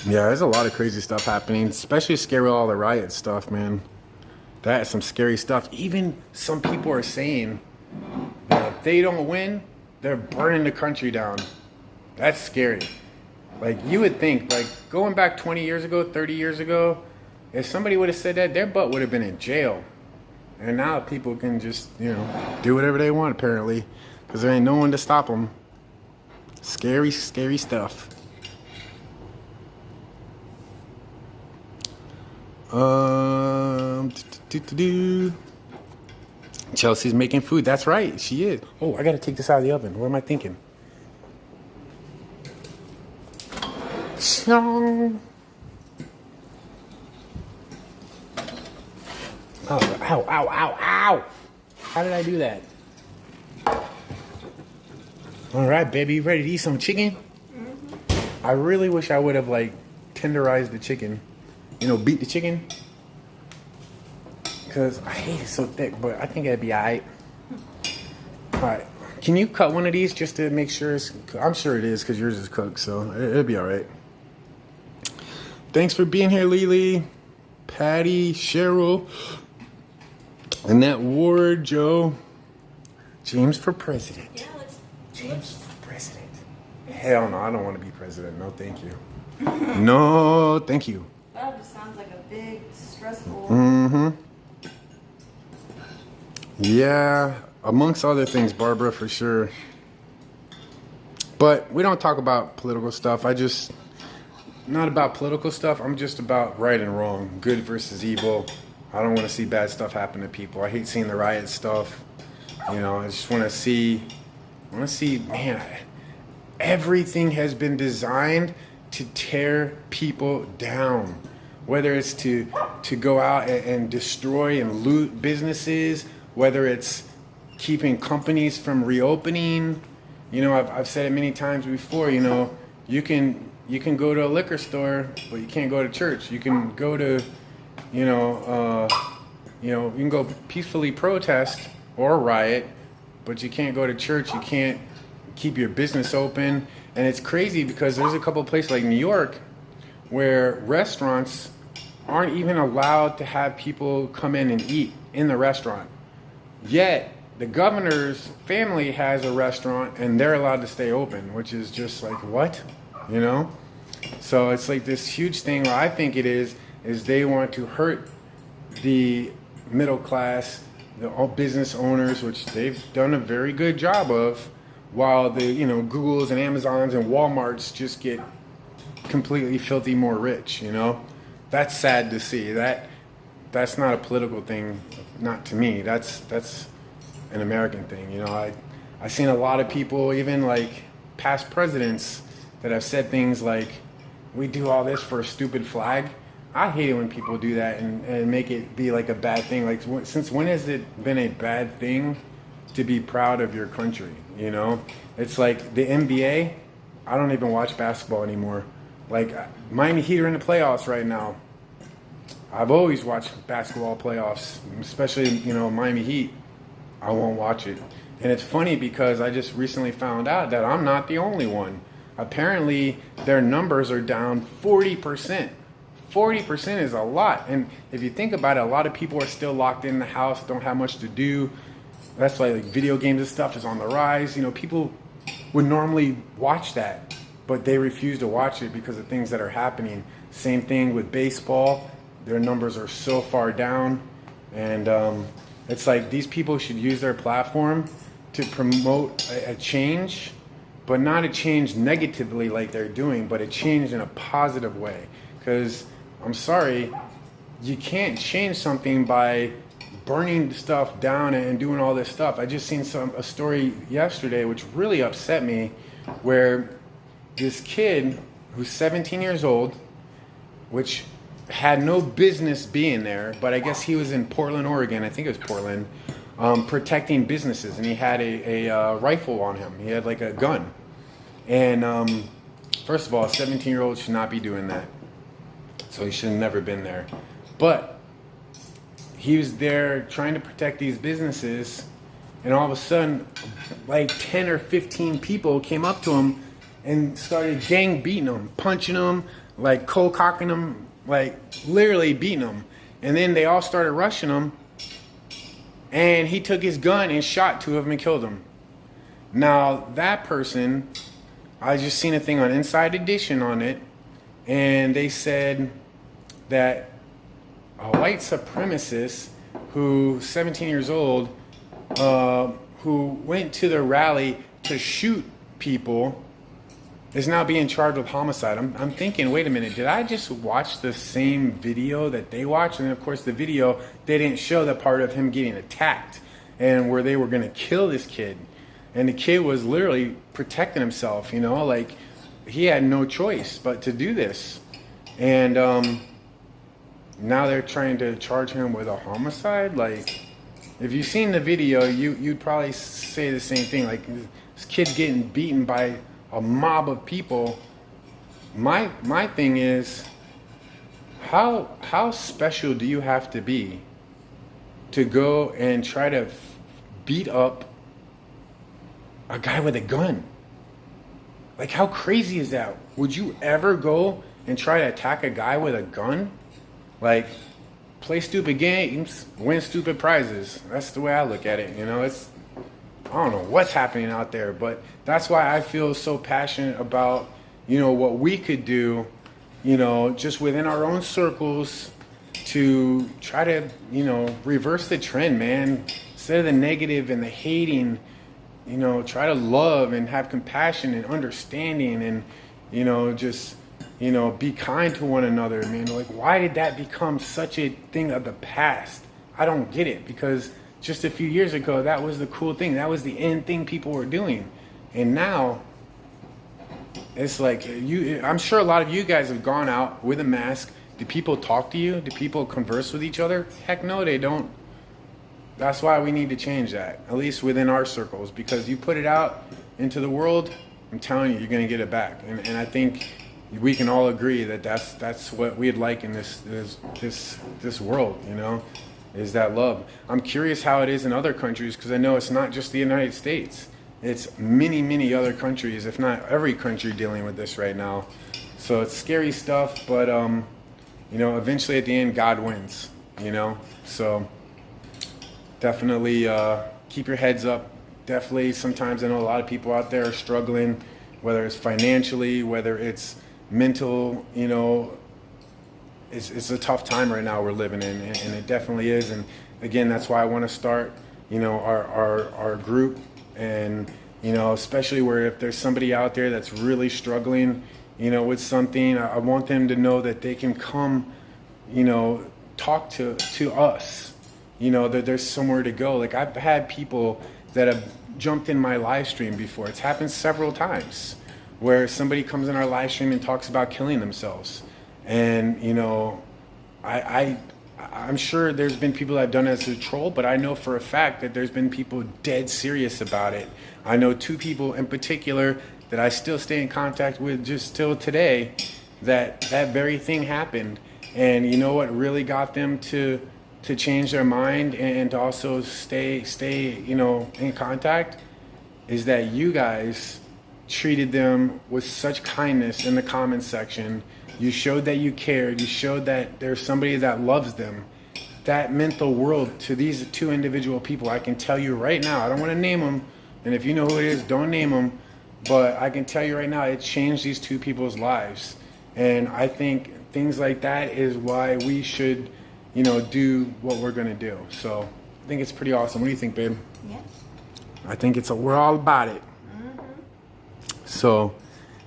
Yeah, there's a lot of crazy stuff happening, especially scary with all the riot stuff, man. That is some scary stuff. Even some people are saying that if they don't win, they're burning the country down. That's scary. Like, you would think, like, going back 20 years ago, 30 years ago, if somebody would have said that, their butt would have been in jail. And now people can just, do whatever they want, apparently, because there ain't no one to stop them. Scary, scary stuff. Chelsea's making food. That's right, she is. Oh, I gotta take this out of the oven. What am I thinking? Oh, ow, ow, ow, ow! How did I do that? All right, baby, you ready to eat some chicken? Mm-hmm. I really wish I would have, tenderized the chicken. Beat the chicken. Because I hate it so thick, but I think it'd be alright. Alright. Can you cut one of these just to make sure it's... I'm sure it is because yours is cooked, so it'll be alright. Thanks for being here, Lily, Patty, Cheryl, Annette Ward, Joe. James for president. Yeah, let's... James for president. Hell no, I don't want to be president. No, thank you. No, thank you. That just sounds like a big, stressful... Mm-hmm. Yeah, amongst other things, Barbara, for sure. But we don't talk about political stuff. Not about political stuff. I'm just about right and wrong, good versus evil. I don't want to see bad stuff happen to people. I hate seeing the riot stuff. I just want to see, man, everything has been designed to tear people down. Whether it's to go out and destroy and loot businesses, whether it's keeping companies from reopening. I've said it many times before, you can go to a liquor store, but you can't go to church. You can go to, you can go peacefully protest or riot, but you can't go to church. You can't keep your business open. And it's crazy because there's a couple of places like New York where restaurants aren't even allowed to have people come in and eat in the restaurant. Yet, the governor's family has a restaurant and they're allowed to stay open, which is just like, what? So it's like this huge thing. What I think it is they want to hurt the middle class, the business owners, which they've done a very good job of, while the, Googles and Amazons and Walmarts just get completely filthy more rich, That's sad to see. That's not a political thing, not to me. That's an American thing. I've seen a lot of people, even past presidents, that have said things like, we do all this for a stupid flag. I hate it when people do that and make it be like a bad thing. Since when has it been a bad thing to be proud of your country? It's like the NBA. I don't even watch basketball anymore. Miami Heat are in the playoffs right now. I've always watched basketball playoffs, especially, Miami Heat. I won't watch it. And it's funny because I just recently found out that I'm not the only one. Apparently, their numbers are down 40%. 40% is a lot. And if you think about it, a lot of people are still locked in the house, don't have much to do. That's why video games and stuff is on the rise. People would normally watch that, but they refuse to watch it because of things that are happening. Same thing with baseball. Their numbers are so far down. And it's like these people should use their platform to promote a change, but not a change negatively like they're doing, but a change in a positive way. Because, I'm sorry, you can't change something by burning stuff down and doing all this stuff. I just seen a story yesterday which really upset me, where this kid who's 17 years old, which had no business being there, but I guess he was in Portland, Oregon. I think it was Portland. protecting businesses, and he had a rifle on him. He had like a gun. And first of all, a 17-year-old should not be doing that. So he should have never been there. But he was there trying to protect these businesses, and all of a sudden, like 10 or 15 people came up to him and started gang beating him, punching him, like cold cocking him, like literally beating him. And then they all started rushing him, and he took his gun and shot 2 of them and killed them. Now that person, I just seen a thing on Inside Edition on it, and they said that a white supremacist who 17 years old, who went to the rally to shoot people, is now being charged with homicide. I'm thinking, wait a minute, did I just watch the same video that they watched? And of course the video, they didn't show the part of him getting attacked and where they were gonna kill this kid. And the kid was literally protecting himself, you know, like he had no choice but to do this. And now they're trying to charge him with a homicide. Like, if you've seen the video, you'd probably say the same thing. Like, this kid's getting beaten by a mob of people. My thing is, how special do you have to be to go and try to beat up a guy with a gun? Like, how crazy is that? Would you ever go and try to attack a guy with a gun? Like, play stupid games, win stupid prizes. That's the way I look at it. You know, I don't know what's happening out there, but that's why I feel so passionate about, you know, what we could do, you know, just within our own circles to try to, you know, reverse the trend, man. Instead of the negative and the hating, you know, try to love and have compassion and understanding and, you know, just, you know, be kind to one another, man. Like, why did that become such a thing of the past? I don't get it, because just a few years ago, that was the cool thing. That was the end thing people were doing. And now, it's like, I'm sure a lot of you guys have gone out with a mask. Do people talk to you? Do people converse with each other? Heck no, they don't. That's why we need to change that, at least within our circles, because you put it out into the world, I'm telling you, you're going to get it back. And I think we can all agree that that's what we'd like in this world, you know, is that love. I'm curious how it is in other countries, because I know it's not just the United States. It's many other countries, if not every country, dealing with this right now. So it's scary stuff, but you know, eventually at the end, God wins, you know. So definitely keep your heads up. Definitely, sometimes I know a lot of people out there are struggling, whether it's financially, whether it's mental, you know. It's a tough time right now we're living in, and it definitely is. And again, that's why I want to start, you know, our group, and, you know, especially where if there's somebody out there that's really struggling, you know, with something, I want them to know that they can come, you know, talk to us, you know, that there's somewhere to go. Like, I've had people that have jumped in my live stream before. It's happened several times where somebody comes in our live stream and talks about killing themselves. And, you know, I'm sure there's been people that have done it as a troll, but I know for a fact that there's been people dead serious about it. I know 2 people in particular that I still stay in contact with just till today, that very thing happened. And you know what really got them to change their mind and to also stay, you know, in contact, is that you guys treated them with such kindness in the comment section. You showed that you cared. You showed that there's somebody that loves them. That meant the world to these 2 individual people. I can tell you right now, I don't want to name them, and if you know who it is, don't name them, but I can tell you right now, it changed these 2 people's lives. And I think things like that is why we should, you know, do what we're going to do. So I think it's pretty awesome. What do you think, babe? Yeah. I think we're all about it. So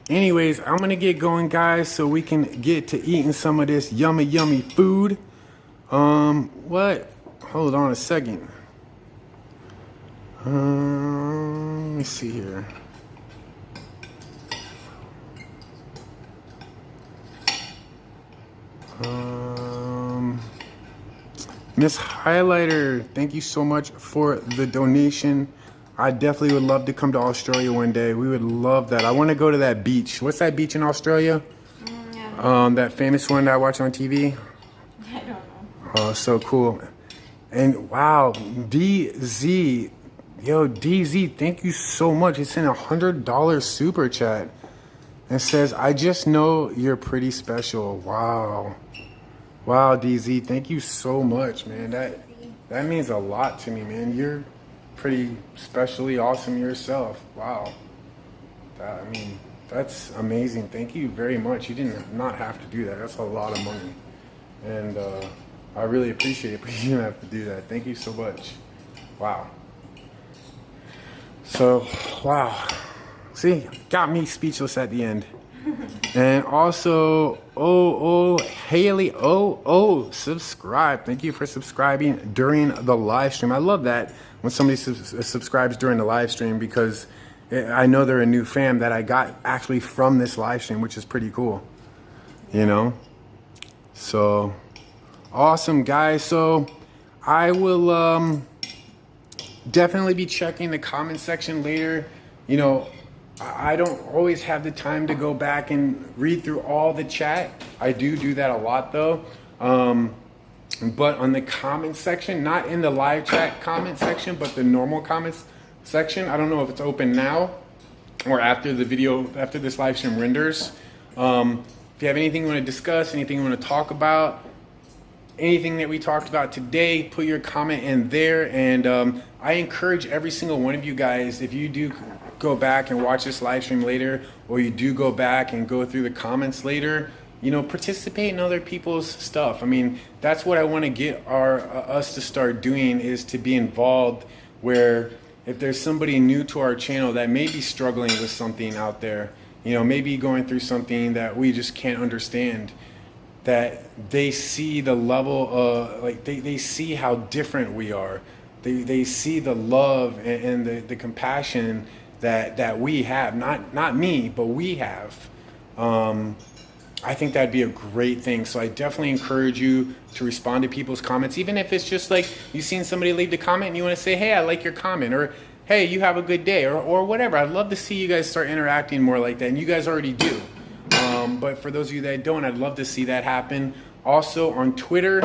anyways, I'm going to get going, guys, so we can get to eating some of this yummy food. What? Hold on a second. Let me see here. Miss Highlighter, thank you so much for the donation. I definitely would love to come to Australia one day. We would love that. I want to go to that beach. What's that beach in Australia? That famous one that I watch on TV? I don't know. Oh, so cool. And wow, DZ. Yo, DZ, thank you so much. It's in $100 super chat. And says, I just know you're pretty special. Wow. Wow, DZ, thank you so much, man. That means a lot to me, man. You're pretty specially awesome yourself. Wow. I mean, that's amazing. Thank you very much. You did not have to do that. That's a lot of money. And I really appreciate it, but you didn't have to do that. Thank you so much. Wow. So, wow. See, got me speechless at the end. And also, Haley, subscribe. Thank you for subscribing during the live stream. I love that when somebody subscribes during the live stream, because I know they're a new fan that I got actually from this live stream, which is pretty cool, you know? So, awesome, guys. So, I will definitely be checking the comment section later. You know, I don't always have the time to go back and read through all the chat. I do that a lot though. But on the comment section, not in the live chat comment section, but the normal comments section, I don't know if it's open now or after the video, after this live stream renders. If you have anything you want to discuss, anything you want to talk about, anything that we talked about today, put your comment in there. And I encourage every single one of you guys, if you do go back and watch this live stream later, or you do go back and go through the comments later, you know, participate in other people's stuff. I mean, that's what I want to get us to start doing, is to be involved, where if there's somebody new to our channel that may be struggling with something out there, you know, maybe going through something that we just can't understand, that they see the level of, like, they see how different we are. They see the love and the compassion that we have, not me, but we have. I think that'd be a great thing. So I definitely encourage you to respond to people's comments, even if it's just like you've seen somebody leave the comment and you want to say, hey, I like your comment, or hey, you have a good day, or whatever. I'd love to see you guys start interacting more like that, and you guys already do. But for those of you that don't, I'd love to see that happen. Also on Twitter,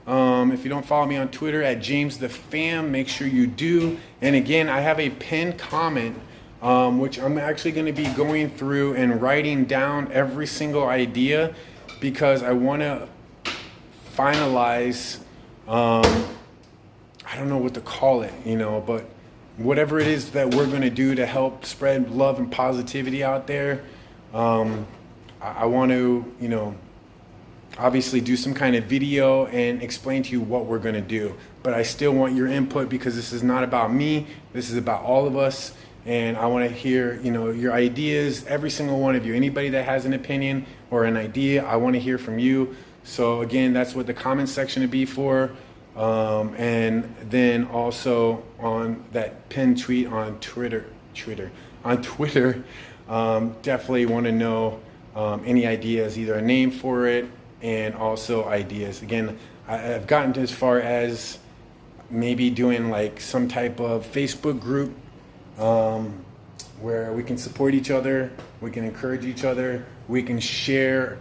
if you don't follow me on Twitter at James the Fam, make sure you do. And again, I have a pinned comment, which I'm actually going to be going through and writing down every single idea, because I want to finalize, I don't know what to call it, you know, but whatever it is that we're going to do to help spread love and positivity out there. I want to, you know, obviously do some kind of video and explain to you what we're going to do. But I still want your input, because this is not about me. This is about all of us. And I want to hear, you know, your ideas, every single one of you. Anybody that has an opinion or an idea, I want to hear from you. So again, that's what the comment section would be for. And then also on that pinned tweet on Twitter, definitely want to know any ideas, either a name for it and also ideas. Again, I've gotten as far as maybe doing like some type of Facebook group where we can support each other, we can encourage each other, we can share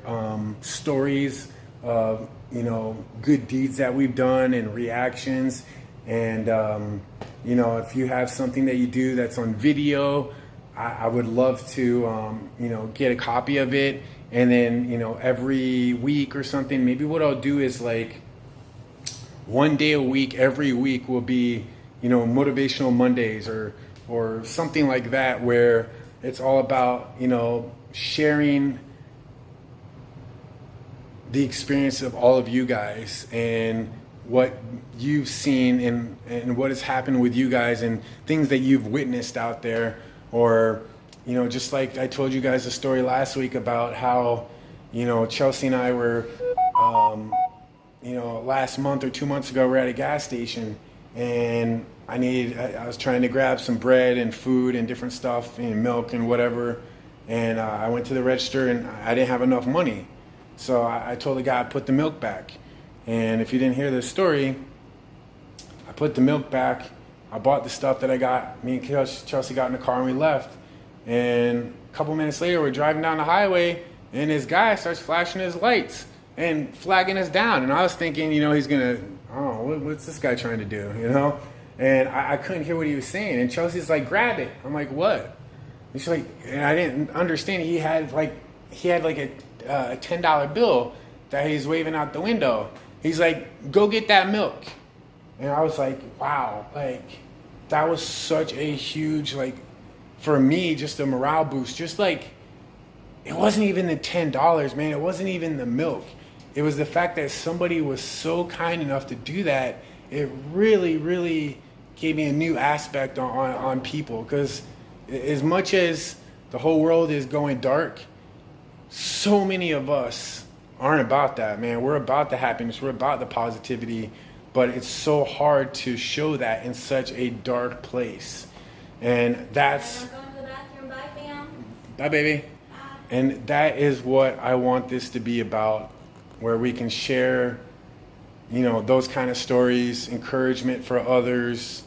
stories of, you know, good deeds that we've done and reactions. And you know, if you have something that you do that's on video, I would love to you know, get a copy of it. And then, you know, every week or something, maybe what I'll do is like one day a week, every week will be, you know, motivational Mondays or something like that, where it's all about, you know, sharing the experience of all of you guys and what you've seen and what has happened with you guys and things that you've witnessed out there. Or, you know, just like I told you guys a story last week about how, you know, Chelsea and I were, you know, last month or 2 months ago, we're at a gas station, and I was trying to grab some bread and food and different stuff and milk and whatever. And I went to the register and I didn't have enough money. So I told the guy, put the milk back. And if you didn't hear this story, put the milk back. I bought the stuff that I got. Me and Chelsea got in the car and we left. And a couple minutes later, we're driving down the highway, and this guy starts flashing his lights and flagging us down. And I was thinking, you know, he's gonna, oh, what's this guy trying to do, you know? And I couldn't hear what he was saying. And Chelsea's like, grab it. I'm like, what? He's like, and I didn't understand. He had like a $10 bill that he's waving out the window. He's like, go get that milk. And I was like, wow, like that was such a huge, like, for me, just a morale boost. Just like, it wasn't even the $10, man. It wasn't even the milk. It was the fact that somebody was so kind enough to do that. It really, really gave me a new aspect on people. Because as much as the whole world is going dark, so many of us aren't about that, man. We're about the happiness. We're about the positivity. But it's so hard to show that in such a dark place. And that's... I'm going to the bathroom. Bye, fam. Bye, baby. Bye. And that is what I want this to be about, where we can share, you know, those kind of stories, encouragement for others,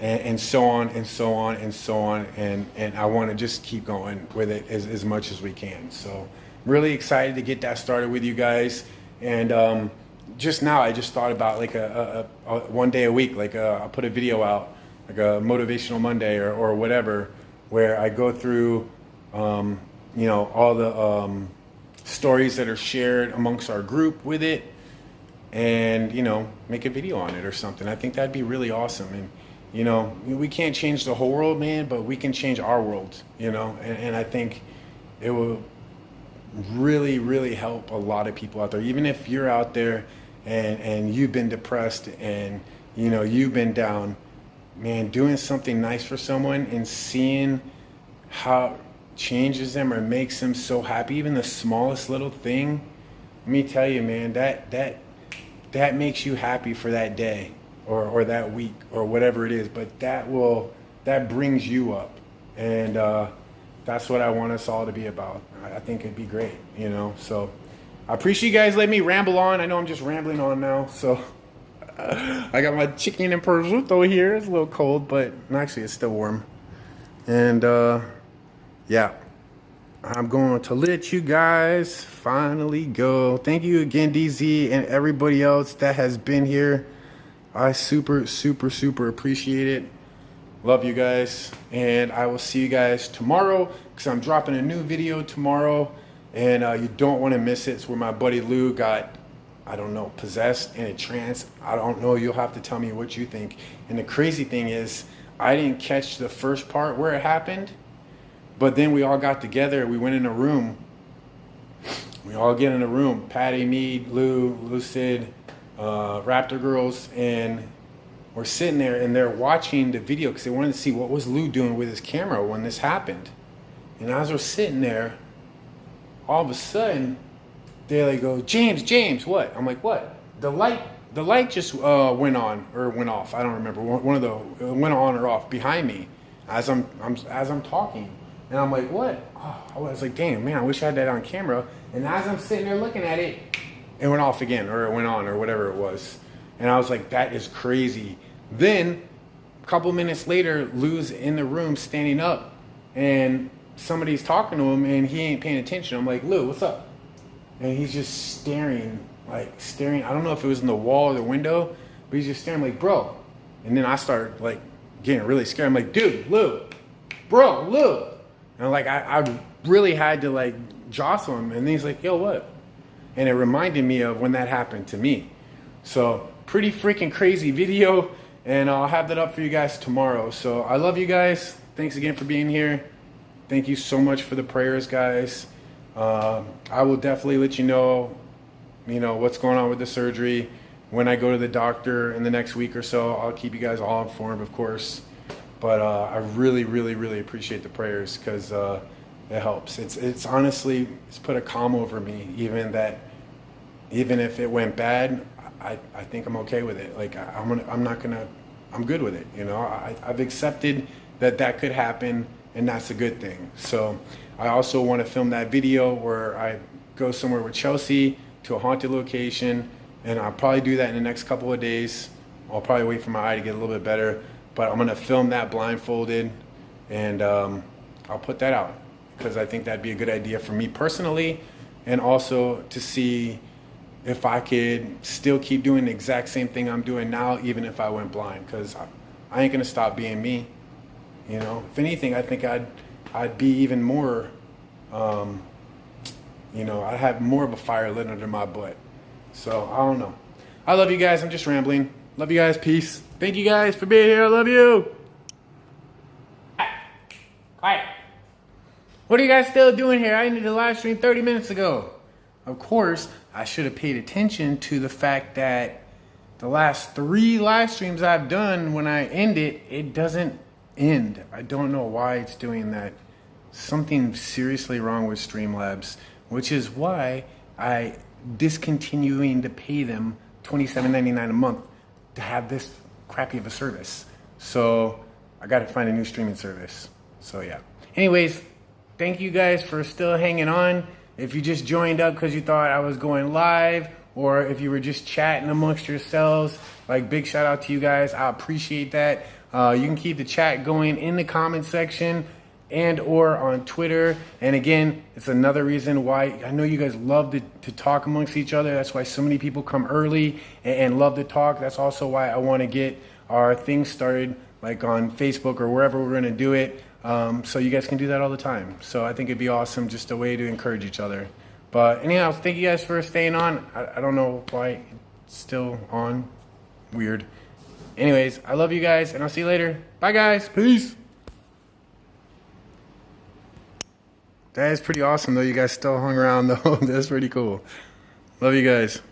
and so on and so on and so on. And I want to just keep going with it as much as we can. So really excited to get that started with you guys. And just now I just thought about like a one day a week, like I'll put a video out, like a motivational Monday or whatever, where I go through, you know, all the stories that are shared amongst our group with it, and, you know, make a video on it or something. I think that'd be really awesome. And, you know, we can't change the whole world, man, but we can change our world, you know, and I think it will really, really help a lot of people out there. Even if you're out there and you've been depressed and, you know, you've been down, man, doing something nice for someone and seeing how it changes them or makes them so happy, even the smallest little thing, let me tell you, man, that makes you happy for that day or that week or whatever it is. But that brings you up. And that's what I want us all to be about. I think it'd be great, you know. So I appreciate you guys letting me ramble on. I know I'm just rambling on now, so I got my chicken and prosciutto here. It's a little cold, but actually it's still warm. And yeah, I'm going to let you guys finally go. Thank you again, DZ, and everybody else that has been here. I super, super, super appreciate it. Love you guys, and I will see you guys tomorrow, because I'm dropping a new video tomorrow, and you don't want to miss it. It's where my buddy Lou got, I don't know, possessed in a trance. I don't know. You'll have to tell me what you think. And the crazy thing is, I didn't catch the first part where it happened, but then we all got together. We went in a room. We all get in a room. Patty, me, Lou, Lucid, Raptor Girls, and we're sitting there, and they're watching the video because they wanted to see what was Lou doing with his camera when this happened. And as we're sitting there, all of a sudden, they go, James, what? I'm like, what? The light just went on or went off. I don't remember. One of the went on or off behind me as I'm talking. And I'm like, what? Oh, I was like, damn, man, I wish I had that on camera. And as I'm sitting there looking at it, it went off again, or it went on, or whatever it was. And I was like, that is crazy. Then, a couple minutes later, Lou's in the room standing up, and somebody's talking to him, and he ain't paying attention. I'm like, Lou, what's up? And he's just staring. I don't know if it was in the wall or the window, but he's just staring, like, bro. And then I start, like, getting really scared. I'm like, dude, Lou, bro, Lou. And, like, I really had to, like, jostle him. And then he's like, yo, what? And it reminded me of when that happened to me. So, pretty freaking crazy video. And I'll have that up for you guys tomorrow. So, I love you guys. Thanks again for being here. Thank you so much for the prayers, guys. I will definitely let you know what's going on with the surgery. When I go to the doctor in the next week or so, I'll keep you guys all informed, of course. But I really, really, really appreciate the prayers, because it helps. It's honestly, it's put a calm over me, even if it went bad, I think I'm okay with it. Like, I'm good with it. You know, I've accepted that could happen, and that's a good thing. So I also want to film that video where I go somewhere with Chelsea to a haunted location, and I'll probably do that in the next couple of days. I'll probably wait for my eye to get a little bit better, but I'm gonna film that blindfolded, and I'll put that out because I think that'd be a good idea for me personally, and also to see if I could still keep doing the exact same thing I'm doing now, even if I went blind, because I ain't gonna stop being me. You know, if anything, I think I'd be even more, you know, I'd have more of a fire lit under my butt. So I don't know. I love you guys. I'm just rambling. Love you guys. Peace. Thank you guys for being here. I love you. Quiet. What are you guys still doing here? I ended the live stream 30 minutes ago. Of course, I should have paid attention to the fact that the last 3 live streams I've done, when I end it, it doesn't end. I don't know why it's doing that. Something seriously wrong with Streamlabs, which is why I discontinuing to pay them $27.99 a month to have this crappy of a service. So I got to find a new streaming service. So yeah. Anyways, thank you guys for still hanging on. If you just joined up because you thought I was going live, or if you were just chatting amongst yourselves, like, big shout out to you guys. I appreciate that. You can keep the chat going in the comment section and or on Twitter. And again, it's another reason why I know you guys love to talk amongst each other. That's why so many people come early and love to talk. That's also why I want to get our thing started, like on Facebook or wherever we're going to do it. So you guys can do that all the time. So I think it'd be awesome, just a way to encourage each other. But anyhow, thank you guys for staying on. I don't know why it's still on. Weird. Anyways, I love you guys, and I'll see you later. Bye, guys. Peace. That is pretty awesome, though. You guys still hung around, though. That's pretty cool. Love you guys.